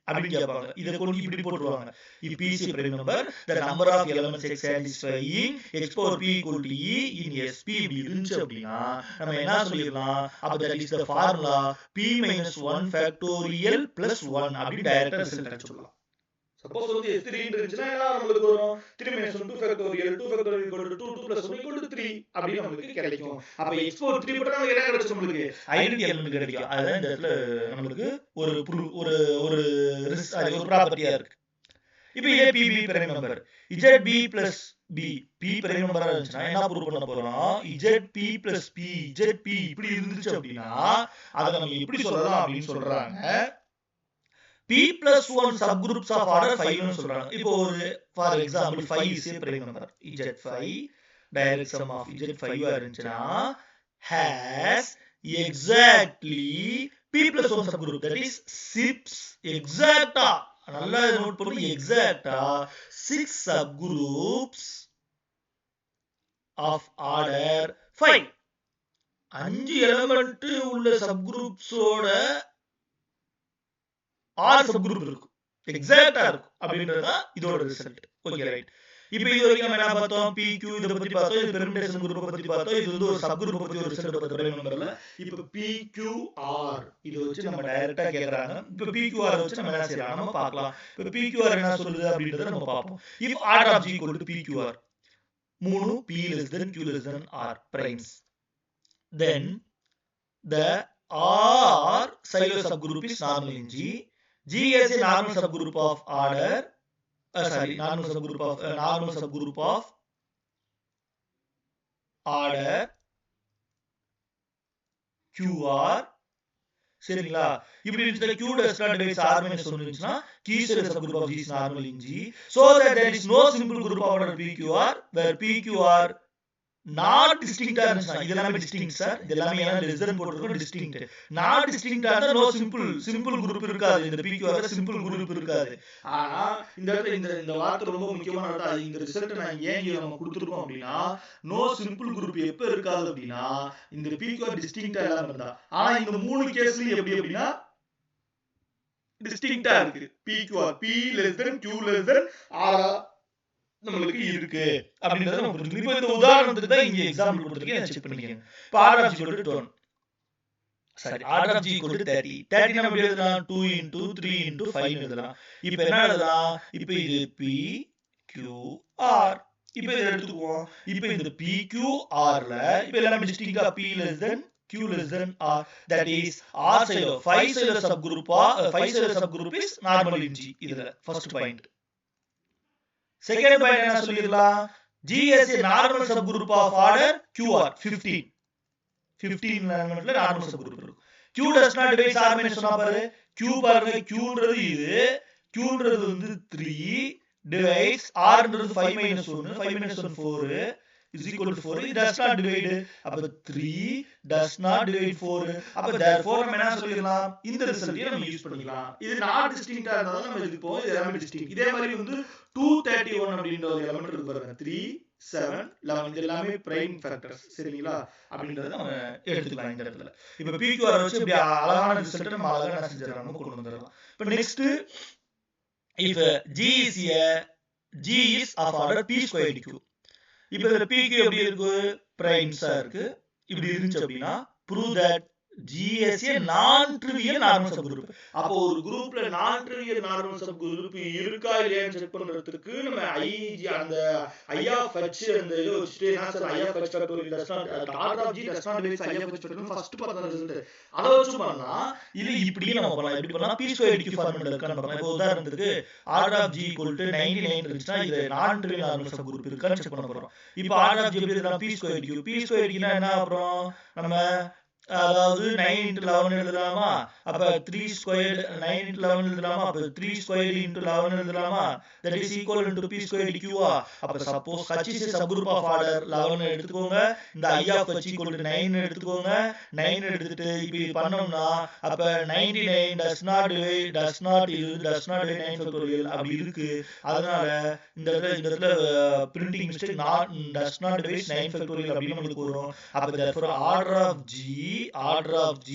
அப்படின்னு கேட்பாங்க. இதை கொண்டு இப்படி போட்டுருவாங்க. if p is a prime number, the number of elements x satisfying x power p equal to e in sp இப்படி இருந்துச்சு அப்படின்னா நம்ம என்ன சொல்லிடலாம், அப்ப that is the formula p minus 1 factorial plus 1 அப்படி டைரக்டா ரிசல்ட் அடிச்சுடலாம். சப்போஸ் S3 இருந்துச்சுன்னா நம்மளுக்கு வரும் 3 minus 1 2 factorial equal to 2 plus 1 equal to 3 அப்படி நமக்கு கிடைக்கும். அப்ப x4 3 போட்டா நமக்கு என்ன கிடைச்சு, நம்மளுக்கு ஐடென்டிட்டி எலிமெண்ட் கிடைக்கும். அதான் இந்த இடத்துல நம்மளுக்கு ஒரு ப்ராப்பர்ட்டியா இருக்கு. இப்போ இதே PB prime number ZB plus B P prime நம்பரா இருந்துச்சுன்னா என்ன ப்ரூவ் பண்ண போறோம், ZP plus P ZP இப்படி இருந்துச்சு அப்படின்னா அதை நம்ம எப்படி சொல்லலாம் அப்படின்னு சொல்றாங்க, P plus 1 subgroups of order 5 னு சொல்றாங்க. இப்போ ஒரு for example 5 is a prime number, Z5 direct sum of Z5 இருந்துச்சுன்னா has exactly P plus 1 subgroup, that is 6 exacta, நல்லா நோட் பண்ணு, exacta 6 subgroups of order 5. 5 element உள்ள சப்குரூப்ஸோட 6 சப்குரூப் இருக்கும், எக்ஸாக்ட்டா இருக்கும் அப்படின்றதுதான் இதோட ரிசல்ட். Okay right. இப்போ இது வரைக்கும் நம்ம என்ன பார்த்தோம், PQ இத பத்தி பார்த்தோம், இது பெர்முடேஷன் குரூப் பத்தி பார்த்தோம், இது ஒரு சப்குரூப் பத்தி ஒரு ரிசல்ட் பார்த்தோம் பிரைம் நம்பர்ல. இப்போ PQR இத வச்சு நம்ம டைரக்டா கேக்குறாங்க. இப்போ PQR வச்சு நம்ம என்ன செய்யலாம் நம்ம பார்க்கலாம். இப்போ PQR என்ன சொல்லுது அப்படின்றத நம்ம பார்ப்போம். if order of G equal to PQR 3 P less than Q less than R primes, then the R Siler subgroup is normal in G. G is a normal subgroup of order, normal subgroup of order QR. சரிங்களா? இப்படி இருந்துச்சுன்னா Q does not divide R minus 1 இருந்துச்சுன்னா Q is a subgroup of G is normal in G, so that there is no simple group of order PQR where PQR not distinct இருந்துச்சுன்னா, இதெல்லாமே distinct சார், இதெல்லாமே ஏன்னா less than போட்டுருக்கோம் distinct, not distinct இருந்தா no simple group இருக்காது, இந்த PQR simple group இருக்காது. ஆனா இந்த இடத்துல இந்த வார்த்தை ரொம்ப முக்கியமான வார்த்தை. இந்த ரிசல்ட் நான் ஏன் இங்க நம்ம கொடுத்துருக்கோம் அப்படின்னா, no simple group எப்ப இருக்காது அப்படின்னா இந்த PQR டிஸ்டிங்க்டா இல்லாம இருந்தா. ஆனா இந்த மூணு கேஸ்லயும் எப்படி அப்படின்னா டிஸ்டிங்க்டா இருக்கு. PQR P less than Q less than R நம்மளுக்கு இருக்கு அப்படின்றத நம்ம புரிஞ்சுக்கணும். இப்போ இந்த உதாரணத்துக்கு தான் இங்க எக்ஸாம்பிள் கொடுத்துருக்கேன், செக் பண்ணிக்கங்க. இப்போ order of G equal to 10, sorry order of G equal to 30. 30 நம்ம எப்படி எழுதலாம், 2 into 3 into 5 எழுதலாம். இப்போ என்ன எழுதலாம், இப்போ இது P Q R. இப்போ இதை எடுத்துக்குவோம். இப்போ இந்த P Q R ல இப்போ எல்லாமே டிஸ்டிங்க்டா P less than Q less than R, that is R Siler 5 Siler subgroup is normal in G. இதுல ஃபர்ஸ்ட் பாயிண்ட். செகண்ட் பாயிண்ட் என்ன சொல்லிடலாம், G is a normal subgroup of order QR 15 எலிமெண்ட்ல நார்மல் சப்குரூப் இருக்கும். Q does not divide R minus 1 பாரு, Q பாருங்க, Qன்றது இது, Qன்றது 3 divides Rன்றது 5 minus 1 4 is equal to 4. It does not divide, அப்ப 3 does not divide 4. அப்ப therefore நம்ம என்ன சொல்லிடலாம், இந்த ரிசல்ட்டை நம்ம யூஸ் பண்ணிக்கலாம். இது நாட் டிஸ்டிங்க்டா இருந்தாலும் நம்ம இதுக்கு இது எல்லாமே டிஸ்டிங்க்ட். இதே மாதிரி 231 அப்படின்ற ஒரு எலிமெண்ட் இருக்கு பாருங்க, 3 7 11 இது எல்லாமே பிரைம் ஃபேக்டர்ஸ். சரிங்களா? அப்படின்றத நம்ம எடுத்துக்கலாம் இந்த இடத்துல. இப்போ PQR வச்சு இப்படி அழகான ரிசல்ட் நம்ம அழகான செஞ்சிடலாம், நம்ம கொண்டு வந்துடலாம். இப்போ next, if G is of order P squared Q. இப்போ இதுல PQ எப்படி இருக்கு, பிரைம்ஸா இருக்கு. இப்படி இருந்துச்சு அப்படின்னா prove that GSA நான் ட்ரிவியல் நார்மல் சப் குரூப். அப்போ ஒரு குரூப்ல நான் ட்ரிவியல் நார்மல் சப் குரூப் இருக்கா இல்லையான்னு செக் பண்றதுக்கு நம்ம IG அந்த I of H அந்த இதை வச்சுட்டு என்ன sir I of H factorial does not order of G does not divide I of H factorial first பார்த்தா ரிசல்ட் அதை வச்சு பண்ணலாம். இது இப்படியே நம்ம பண்ணலாம். எப்படி பண்ணலாம்? P ஸ்கொயர் DQ ஃபார்முலா இருக்கான்னு பார்க்கலாம். இப்போ உதாரணத்துக்கு order of G equal to 99 இருந்துச்சுன்னா இது நான் ட்ரிவியல் நார்மல் சப் குரூப் இருக்கான்னு செக் பண்ண போறோம். இப்போ order of G எப்படி எழுதலாம்? P square DQ. P square DQ என்ன அப்புறம் நம்ம அதாவது 9 into 11 எழுதலாமா? அப்ப 3 ஸ்கொயர்ட் 9 into 11 எழுதலாமா? அப்ப 3 ஸ்கொயர்ட் into 11 எழுதலாமா? that is equal to P squared Q. அப்ப suppose H is a subgroup of order 11 எடுத்துக்கோங்க. இந்த I of H equal to 9 எடுத்துக்கோங்க. 9 எடுத்துட்டு இப்படி பண்ணோம்னா அப்ப 99 does not divide 9 factorial அப்படி இருக்கு. அதனால இந்த இடத்துல printing mistake not does not divide 9 factorial அப்படி நமக்கு வரும். அப்ப therefore order of G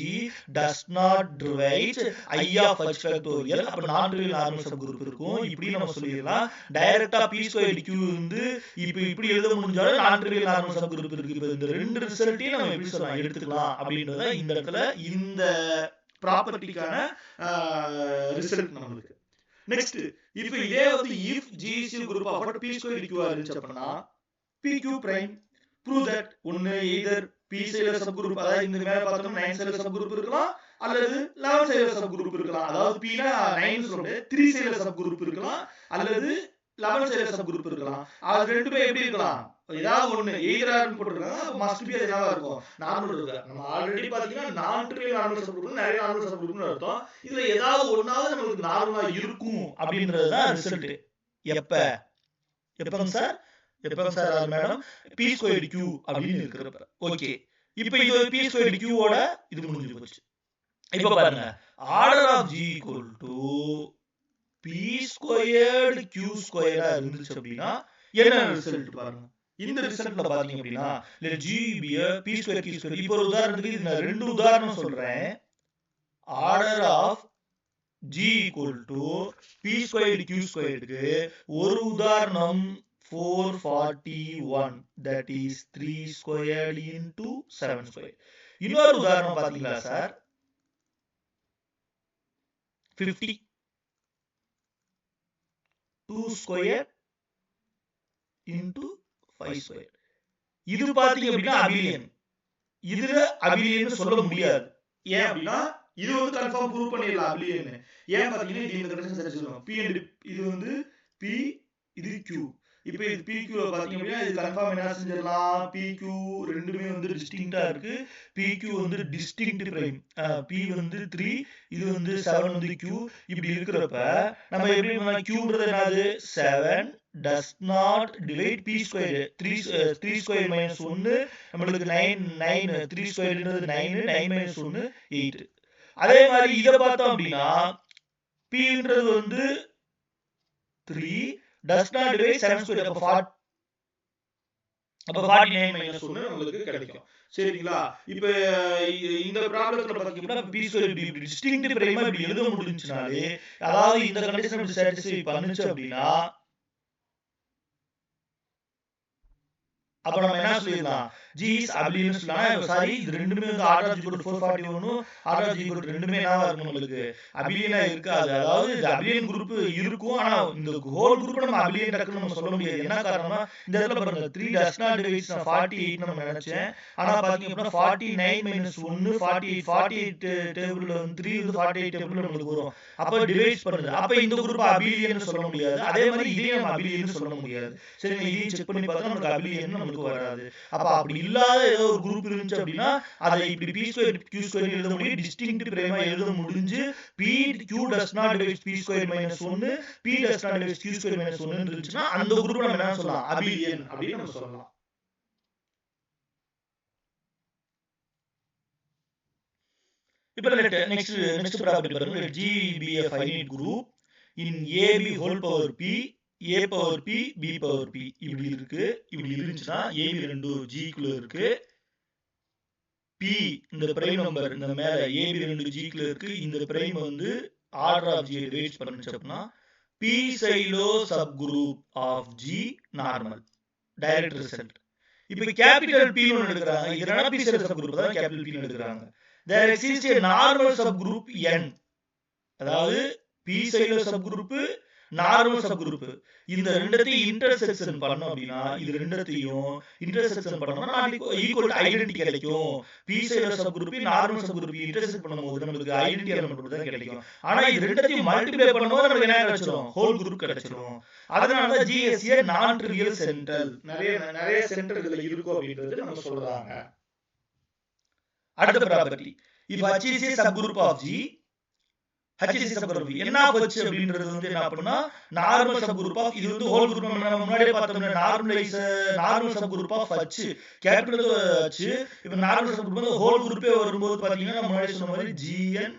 does not divide I of H factorial. அப்ப நான் ட்ரிவியல் நார்மல் சப் குரூப் இருக்கும். இப்படி நம்ம சொல்லிடலாம். டைரக்டா P ஸ்கொயர் Q வந்து இப்படி எழுத முடிஞ்சாலும் நான் ட்ரிவியல் நார்மல் சப் குரூப் இருக்கு. இப்போ இந்த ரெண்டு ரிசல்ட்டையும் நம்ம எப்படி சொல்லலாம் எடுத்துக்கலாம் அப்படின்றத இந்த இடத்துல இந்த ப்ராப்பர்ட்டிக்கான ரிசல்ட் நம்மளுக்கு. நெக்ஸ்ட் இப்போ இதே வந்து if G is a group of P squared Q இருந்துச்சு அப்படின்னா PQ prime prove that ஒன்னு either P சைடுல சப் குரூப் அதாவது இந்த மேல பார்த்தோம் 9 சைடுல சப் குரூப் இருக்கலாம் அல்லது 11 சைடுல சப் குரூப் இருக்கலாம். அதாவது P னா 9 சொல்றது 3 சைடுல சப் குரூப் இருக்கலாம் அல்லது 11 சைடுல சப் குரூப் இருக்கலாம். அது ரெண்டுமே எப்படி இருக்கலாம்? ஏதாவது ஒண்ணு எய்தரான்னு போட்டுருக்காங்க. மஸ்ட் பி என்னவா இருக்கும்? நார்மல் இருக்கு. நம்ம ஆல்ரெடி பாத்தீங்கன்னா நான் ட்ரிவியல் நார்மல் சப் குரூப் நிறைய நார்மல் சப் குரூப்னு அர்த்தம். இதுல ஏதாவது ஒண்ணாவது நமக்கு நார்மலா இருக்கும் அப்படின்றது தான் ரிசல்ட். எப்பங்க sir madam P squared Q அப்படின்னு இருக்கிறப்ப. ஓகே, இப்போ இது P ஸ்கொயர்ட் Q ஓட இது முடிஞ்சு போச்சு. இப்போ பாருங்க order of G equal to P squared Q ஸ்கொயரா இருந்துச்சு அப்படின்னா என்ன ரிசல்ட் பாருங்க. இந்த ரிசல்ட்ல பாத்தீங்க அப்படின்னா let G be a P square Q square. இப்போ ஒரு உதாரணத்துக்கு இது நான் ரெண்டு உதாரணம் சொல்றேன். Order of G equal to P squared Q ஸ்கொயருக்கு ஒரு உதாரணம் 441, that is 3 squared into 7 squared. இன்னொரு உதாரணம் பாத்தீங்களா சார்? 50 2 squared into 5 squared. இது பாத்தீங்க அப்படின்னா அபிலியன். இதுல அபிலியன் சொல்ல முடியாது. ஏன் அப்படின்னா இது வந்து கன்ஃபார்ம் ப்ரூவ் பண்ணிடலாம் அபிலியன். ஏன் பாத்தீங்கன்னா இது இந்த கண்டிஷன் சரி சொல்லுவோம். P and இது வந்து P இது Q. இப்போ இது PQ பாத்தீங்க அப்படின்னா இது கன்ஃபார்ம் என்ன செஞ்சிடலாம்? PQ ரெண்டுமே வந்து டிஸ்டிங்க்டா இருக்கு. PQ வந்து டிஸ்டிங்க்ட் பிரைம். P வந்து 3 இது வந்து 7 வந்து Q. இப்படி இருக்கிறப்ப நம்ம எப்படி Qன்றது என்னது? 7 does not divide P squared. 3 squared minus 1 நம்மளுக்கு 9 3 squaredன்றது 9 9 minus 1 8. அதே மாதிரி இத பார்த்தோம் அப்படின்னா Pன்றது வந்து 3 does not divide 7 squared. அப்ப 49 minus 1 நமக்கு கிடைக்கும். சரிங்களா? இப்போ இந்த ப்ராப்ளத்துல பாத்தீங்கன்னா P squared டிஸ்டிங்க்ட் பிரைமா இப்படி எழுத முடிஞ்சுனாலே அதாவது இந்த கண்டிஷன் இப்படி சாட்டிஸ்ஃபை பண்ணுச்சு அப்படின்னா அப்ப நம்ம என்ன சொல்லிடலாம்? G is abelian சொல்லலாம். சாரி, இது ரெண்டுமே வந்து order of G equal to 441 order of G equal to ரெண்டுமே என்னவா இருக்கும்? நம்மளுக்கு அபிலியனா இருக்காது. அதாவது இந்த அபிலியன் குரூப் இருக்கும். ஆனா இந்த ஹோல் குரூப் நம்ம அபிலியன் டக்குன்னு நம்ம சொல்ல முடியாது. என்ன காரணம்னா இந்த இடத்துல பாருங்க 3 does not divide 48 நம்ம நினைச்சேன். ஆனா பாத்தீங்க அப்படின்னா 49 minus 1 48 டேபிள்ல வந்து 3 வந்து 48 டேபிள்ல நமக்கு வரும். அப்ப டிவைட் பண்ணுது. அப்ப இந்த குரூப் அபிலியன் சொல்ல முடியாது. அதே மாதிரி இதையும் நம்ம அபிலியன் சொல்ல முடியாது. சரி, இதையும் செக் பண்ணி பார்த்தா நமக்கு அபிலியன் நமக்கு வராது. அப்ப அப்படி இல்லாத ஏதோ ஒரு குரூப் இருந்துச்சு அப்படின்னா அதை இப்படி P squared Q squared எழுத முடியும். டிஸ்டிங்க்ட் பிரைமா எழுத முடிஞ்சு PQ does not divide P squared minus 1 P does not divide Q squared minus 1 இருந்துச்சுன்னா அந்த குரூப் நம்ம என்ன சொல்லலாம்? அபிலியன் அப்படின்னு நம்ம சொல்லலாம். இப்போ நெக்ஸ்ட் ப்ராப்பர்ட்டி பாருங்க. let G be a finite group in AB whole power P A power P B power P இப்படி இருக்கு. இப்படி இருந்துச்சுன்னா AB ரெண்டு G குள்ள இருக்கு. P இந்த பிரைம் நம்பர் இந்த மேல AB ரெண்டு G குள்ள இருக்கு. இந்த பிரைம் வந்து ஆர்டர் ஆஃப் G டிவைட் பண்ணுச்சு அப்படின்னா P Sylow sub group of G normal direct result. இப்போ கேபிட்டல் P ன்னு எடுக்கறாங்க. இதனால P சைலோ சப் குரூப் தான் கேபிட்டல் P ன்னு எடுக்கறாங்க. there exists a normal subgroup n. அதாவது p சைடுல சப்குரூப் நார்மல் சப்குரூப் இந்த ரெண்டத்தையும் இன்டர்செக்ஷன் பண்ணோம் அப்படின்னா இது ரெண்டத்தையும் இன்டர்செக்ஷன் பண்ணோம்னா ஈக்குவல் டு ஐடென்டி கிடைக்கும். p சைடுல சப்குரூப் நார்மல் சப்குரூப் இன்டர்செக்ட் பண்ணும்போது நமக்கு ஐடென்டி எலிமெண்ட் தான் கிடைக்கும். ஆனா இது ரெண்டத்தையும் மல்டிப்ளை பண்ணும்போது நமக்கு என்ன கிடைச்சிரும்? ஹோல் குரூப் கிடைச்சிரும். அதனால தான் GS a நான் ட்ரிவியல் சென்ட்ரல். நிறைய சென்டர்கள் இருக்கும் அப்படின்றது நம்ம சொல்றாங்க. அடுத்த property, if H is a subgroup of G, H is a subgroup n of H அப்படின்றது வந்து என்ன அப்படினா நார்மல் சப்குரூப் ஆஃப், இது வந்து ஹோல் குரூப். நம்ம முன்னாடியே பார்த்தோம்னா normal subgroup of H capital H. இப்போ நார்மல் சப்குரூப் வந்து ஹோல் குரூப்பே வரும்போது பாத்தீங்கன்னா நம்ம முன்னாடி சொன்ன மாதிரி Gn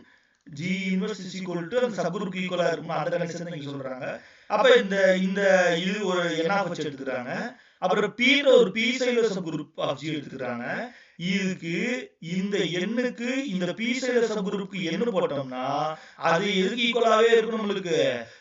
G inverse is equal to அந்த சப்குரூப் ஈக்குவலா இருக்கும். அந்த கண்டிஷன் தான் இங்க சொல்றாங்க. அப்ப இந்த இது ஒரு n of H எடுத்துக்கறாங்க. அப்புறம் p ன்ற ஒரு p சைடுல சப்குரூப் ஆஃப் G எடுத்துக்கறாங்க. இதுக்கு இந்த n-க்கு இந்த p சைடுல சப்குரூப்க்கு n போட்டோம்னா அது எதுக்கு ஈக்குவலாவே இருக்கும் நமக்கு?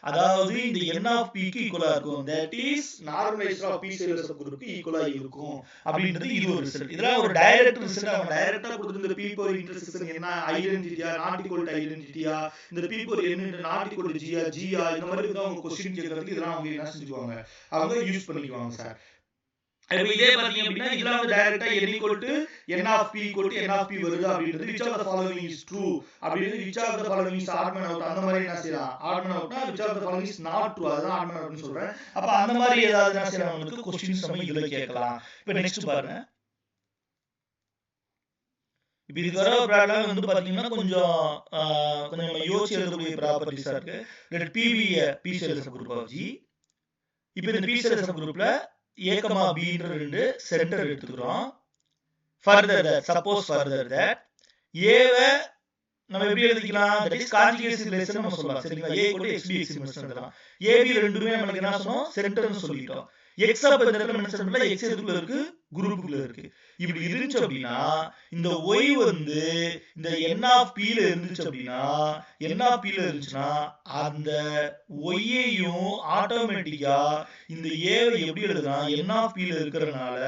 அதாவது இந்த n of p க்கு ஈக்குவலா இருக்கும். That is normalisation of p சைடுல சப்குரூப்க்கு ஈக்குவலா இருக்கும் அப்படின்றது இது ஒரு ரிசல்ட். இதெல்லாம் ஒரு டைரக்ட் ரிசல்ட். அவங்க டைரக்ட்டா கொடுத்திருந்த p பவர் இன்டர்செக்ஷன் என்ன ஐடென்டிட்டியா நாட் ஈக்குவல் டு ஐடென்டிட்டியா, இந்த p power n not equal to g ஆ இந்த மாதிரி தான் அவங்க क्वेश्चन கேக்குறதுக்கு இதெல்லாம் அவங்க என்ன செஞ்சுக்குவாங்க, அவங்க யூஸ் பண்ணிக்குவாங்க சார். இப்போ இதே பாத்தீங்க அப்படின்னா இதெல்லாம் வந்து டைரக்ட்டா n equal to n of p equal to n of p வருது அப்படின்றது which of the following is true அப்படின்றது which of the following is odd man out அந்த மாதிரி என்ன செய்யலாம், odd man outனா which of the following is not true அதான் odd man outனு சொல்றேன். அப்ப அந்த மாதிரி ஏதாவது என்ன செய்யலாம் உங்களுக்கு क्वेश्चंस நம்ம இதுல கேட்கலாம். இப்போ நெக்ஸ்ட் பாருங்க. இப்போ இதுக்கு வர ப்ராப்ளம் வந்து பாத்தீங்கன்னா கொஞ்சம் நம்ம யோசிச்சு எழுதக்கூடிய ப்ராப்பர்ட்டிஸா இருக்கு. let p be a p cell subgroup of G. இப்போ இந்த p cell subgroupல a, b ன்ற ரெண்டு சென்டர் எடுத்துக்கிறோம். further that, suppose further that a வை நம்ம எப்படி எழுதிக்கலாம், that is conjugate relation நம்ம சொல்லலாம். சரிங்களா? a equal to xb x inverse எழுதலாம். ab ரெண்டுமே நமக்கு என்ன சொன்னோம், சென்டர்னு சொல்லிட்டோம். x அப்ப இந்த இடத்துல மென்ஷன் பண்ணல, x எதுக்குள்ள இருக்கு, குரூப்புக்குள்ள இருக்கு. இப்படி இருந்துச்சு அப்படின்னா இந்த y வந்து இந்த n of p ல இருந்துச்சு அப்படின்னா n of p ல இருந்துச்சுன்னா அந்த y ஐயும் ஆட்டோமேட்டிக்கா இந்த a வை எப்படி எழுதலாம், n of p ல இருக்கறனால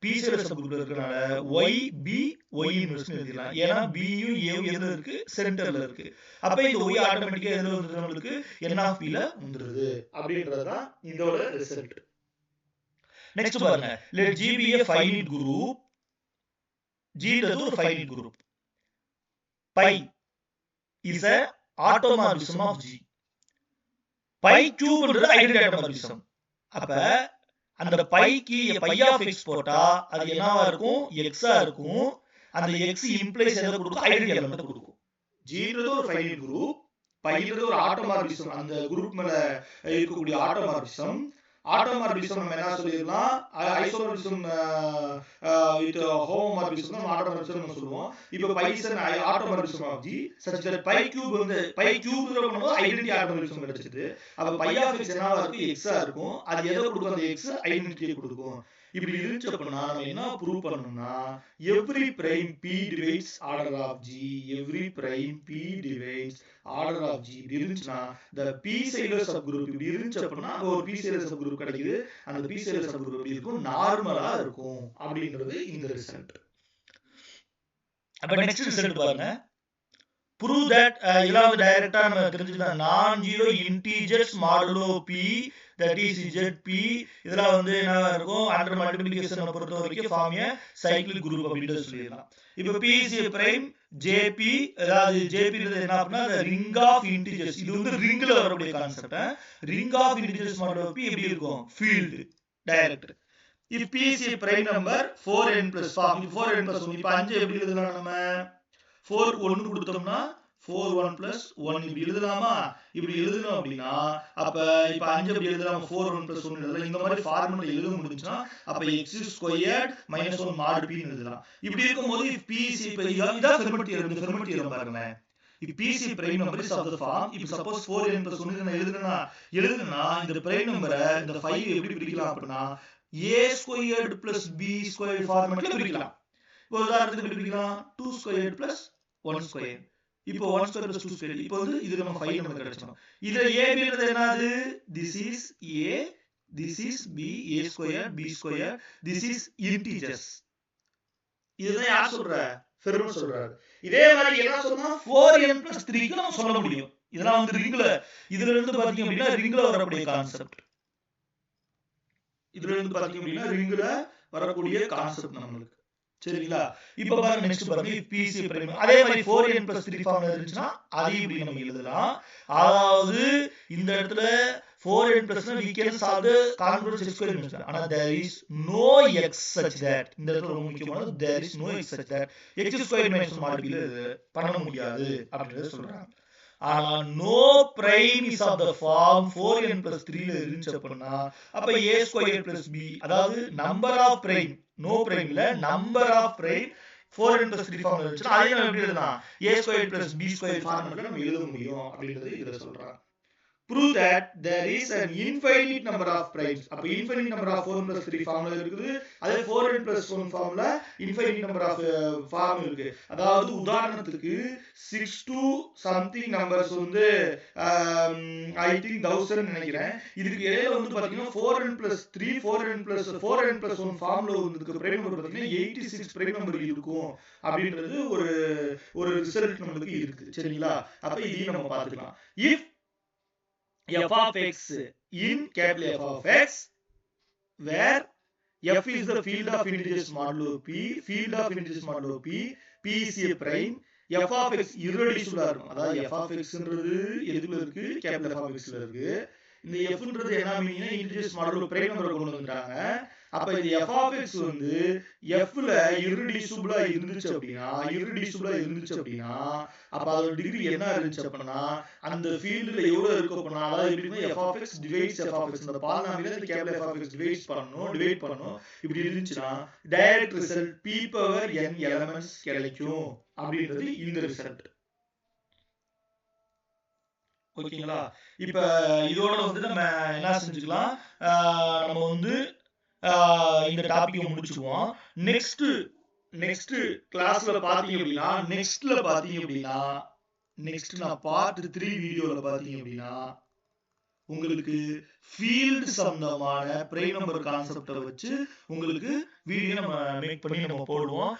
p சைடு சப்குரூப்ல இருக்கறனால y b y இன்வெர்ஸ் எழுதிடலாம். ஏன்னா b யும் a யும் எதுல இருக்கு, சென்டர்ல இருக்கு. அப்ப இந்த y ஆட்டோமேட்டிக்கா எதுல வந்துருது, நமக்கு n of p ல வந்துருது அப்படின்றதுதான் இதோட ரிசல்ட். நெக்ஸ்ட் பாருங்க, let G be a finite group. G ன்றது ஒரு finite group. Pi is a automorphism of G. Pi cube ன்றது identity automorphism. அப்ப அந்த பைக்கு pi of x போட்டா அது என்னவா இருக்கும், x ஆ இருக்கும். அந்த x implies எதை கொடுக்கும், ஐடென்டி எலிமெண்ட் கொடுக்கும். G ன்றது ஒரு finite group, pi ன்றது ஒரு automorphism, அந்த குரூப் மேல இருக்கக்கூடிய automorphism. ஆட்டோமார்பிசம் நம்ம என்ன சொல்லிடலாம், ஐசோமார்பிசம் வித் ஹோமோமார்பிசம் நம்ம ஆட்டோமார்பிசம் நம்ம சொல்லுவோம். இப்போ pi is an automorphism of G such that pi cube வந்து பை கியூப் பண்ணும்போது ஐடென்டி ஆட்டோமார்பிசம் கிடைச்சிது. அப்ப பை ஆஃப் x என்னவா இருக்கு, x ஆ இருக்கும். அது எதை கொடுக்கும், அந்த x ஐடென்டிட்டியை கொடுக்கும். இப்படி இருந்துச்சு அப்படின்னா நம்ம என்ன ப்ரூவ் பண்ணணும்னா every prime p divides order of G, every prime p divides order of G இப்படி இருந்துச்சுன்னா the p cellular subgroup இப்படி இருந்துச்சு அப்படின்னா ஒரு p cellular subgroup கிடைக்குது. அந்த p cellular subgroup எப்படி இருக்கும், நார்மலா இருக்கும் அப்படின்றது இந்த ரிசல்ட். அப்ப நெக்ஸ்ட் ரிசல்ட் பாருங்க. prove that இதெல்லாம் வந்து டைரக்ட்டா நம்ம தெரிஞ்சுக்கலாம். நான் zero integers modulo p that is zp இதெல்லாம் வந்து என்ன இருக்கும், அண்டர் மல்டிப்ளிகேஷனை பொறுத்த வரைக்கும் ஃபார்ம் ஏ சைக்கிளிக் குரூப் அப்படின்றது சொல்லிடலாம். இப்போ p is a prime jp, அதாவது jp ன்றது என்ன அப்படின்னா ரிங் ஆஃப் இன்டிஜர்ஸ். இது வந்து ரிங்ல வரக்கூடிய concept. Ring of integers modulo p எப்படி இருக்கும், field direct. if p is a prime number 4n plus 4n plus 1 இப்போ 5 எப்படி எழுதலாம், நம்ம 4 1 கொடுத்தோம்னா 4 1 plus 1 இப்படி எழுதலாமா. இப்படி எழுதணும் அப்படின்னா அப்ப இப்ப 5 எப்படி எழுதலாம், 4 1 plus 1 எழுதலாம். இந்த மாதிரி ஃபார்முலா எழுத முடிஞ்சுனா அப்ப x squared minus 1 mod p ன்னு எழுதலாம். இப்படி இருக்கும்போது if p is இதான் ஃபெர்மட் தியரம். இந்த ஃபெர்மட் தியரம் பாருங்க. if p is prime number is of the form, if suppose 4n plus 1 நான் எழுதுனா இந்த prime நம்பரை இந்த 5 எப்படி பிரிக்கலாம் அப்படின்னா a squared plus b squared ஃபார்மட்ல பிரிக்கலாம். இப்போ உதாரணத்துக்கு எப்படி பிரிக்கலாம், 2 squared plus 1 squared. இப்போ 1 square plus 2 square. இப்போ வந்து இது நம்ம 5 நமக்கு கிடைச்சிடும். இதுல a b ன்றது என்னது, this is a, this is b, a square b square, this is integers. இதுதான் யார் சொல்ற, ஃபெர்மர் சொல்றாரு. இதே மாதிரி என்ன சொன்னா 4n+3க்கு நம்ம சொல்ல முடியும். இதெல்லாம் வந்து ரிங்ல இதுல இருந்து பாத்தீங்க அப்படின்னா ரிங்ல வரக்கூடிய கான்செப்ட். இதுல இருந்து பாத்தீங்க அப்படின்னா ரிங்ல வரக்கூடிய கான்செப்ட் நம்மளுக்கு. சரிங்களா? இப்ப பாருங்க நெக்ஸ்ட் பாருங்க பிசி பிரைம் அதே மாதிரி 4n+3 ஃபார்ம்ல இருந்துச்சுன்னா அதையும் இப்படி நம்ம எழுதலாம். அதாவது இந்த இடத்துல 4n+னா we can solve the converse x square means ஆனா there is no x such that இந்த இடத்துல ரொம்ப முக்கியமானது there is no x such that x square minus 1 modification பண்ண முடியாது அப்படின்றத சொல்றாங்க. ஆனா no prime is of the form 4n+3 ல இருந்துச்சு அப்படின்னா அப்ப a square plus b அதாவது number of prime no prime இல்ல number of prime 4n+3 ஃபார்ம்ல இருந்துச்சுன்னா அதை நம்ம எப்படி எழுதலாம் a square plus b square ஃபார்முலால நம்ம எழுத முடியும் அப்படின்றது இதுல சொல்றாங்க. Prove that there is an infinite number of primes. அப்ப infinite number of 4n+3 formula இருக்குது. அதே 4n+1 formula infinite number of form இருக்கு. அதாவது உதாரணத்துக்கு 6 to something numbers வந்து I think 1000 நினைக்கிறேன். இதுக்கு இடையில வந்து பாத்தீங்கன்னா 4n+3 4n+1 ஃபார்முலா வந்து பிரைம் நம்பர் பாத்தீங்கன்னா 86 பிரைம் நம்பர் இருக்கும் அப்படின்றது ஒரு ரிசல்ட் நமக்கு இருக்கு. சரிங்களா? அப்ப இதையும் நம்ம பார்த்துக்கலாம். If f of x in capital F of x where f is the field of integers modulo p p is a prime f of x irreducible இருக்கும். அதாவது f of x ன்றது எதுல இருக்கு capital F of x ல இருக்கு. இந்த f ன்றது என்ன மீனிங்னா integers modulo prime நம்பர் கொண்டு வந்துட்டாங்க. அப்ப இந்த f of x வந்து f ல irreducible இருந்துச்சு அப்படினா அப்ப அதோட டிகிரி என்ன இருந்துச்சு அப்படினா அந்த ஃபீல்ட்ல எவ்வளவு இருக்கு அப்படினா அதாவது எப்படினா f of x divides f of x இந்த பாலினாமியல இந்த capital f of x divide பண்ணனும் இப்படி இருந்துச்சுனா direct result p power n elements கிடைக்கும் அப்படின்றது இந்த ரிசல்ட். ஓகேங்களா? இப்ப இதோட வந்து நம்ம என்ன செஞ்சுக்கலாம் நம்ம வந்து இந்த டாபிக் முடிச்சுக்குவோம். நெக்ஸ்ட் கிளாஸ்ல பாத்தீங்க அப்படின்னா நெக்ஸ்ட் நான் பார்ட் 3 வீடியோல பாத்தீங்க அப்படின்னா உங்களுக்கு ஃபீல்ட் சம்பந்தமான பிரைம் நம்பர் கான்செப்ட வச்சு உங்களுக்கு வீடியோ நம்ம மேக் பண்ணி நம்ம போடுவோம்.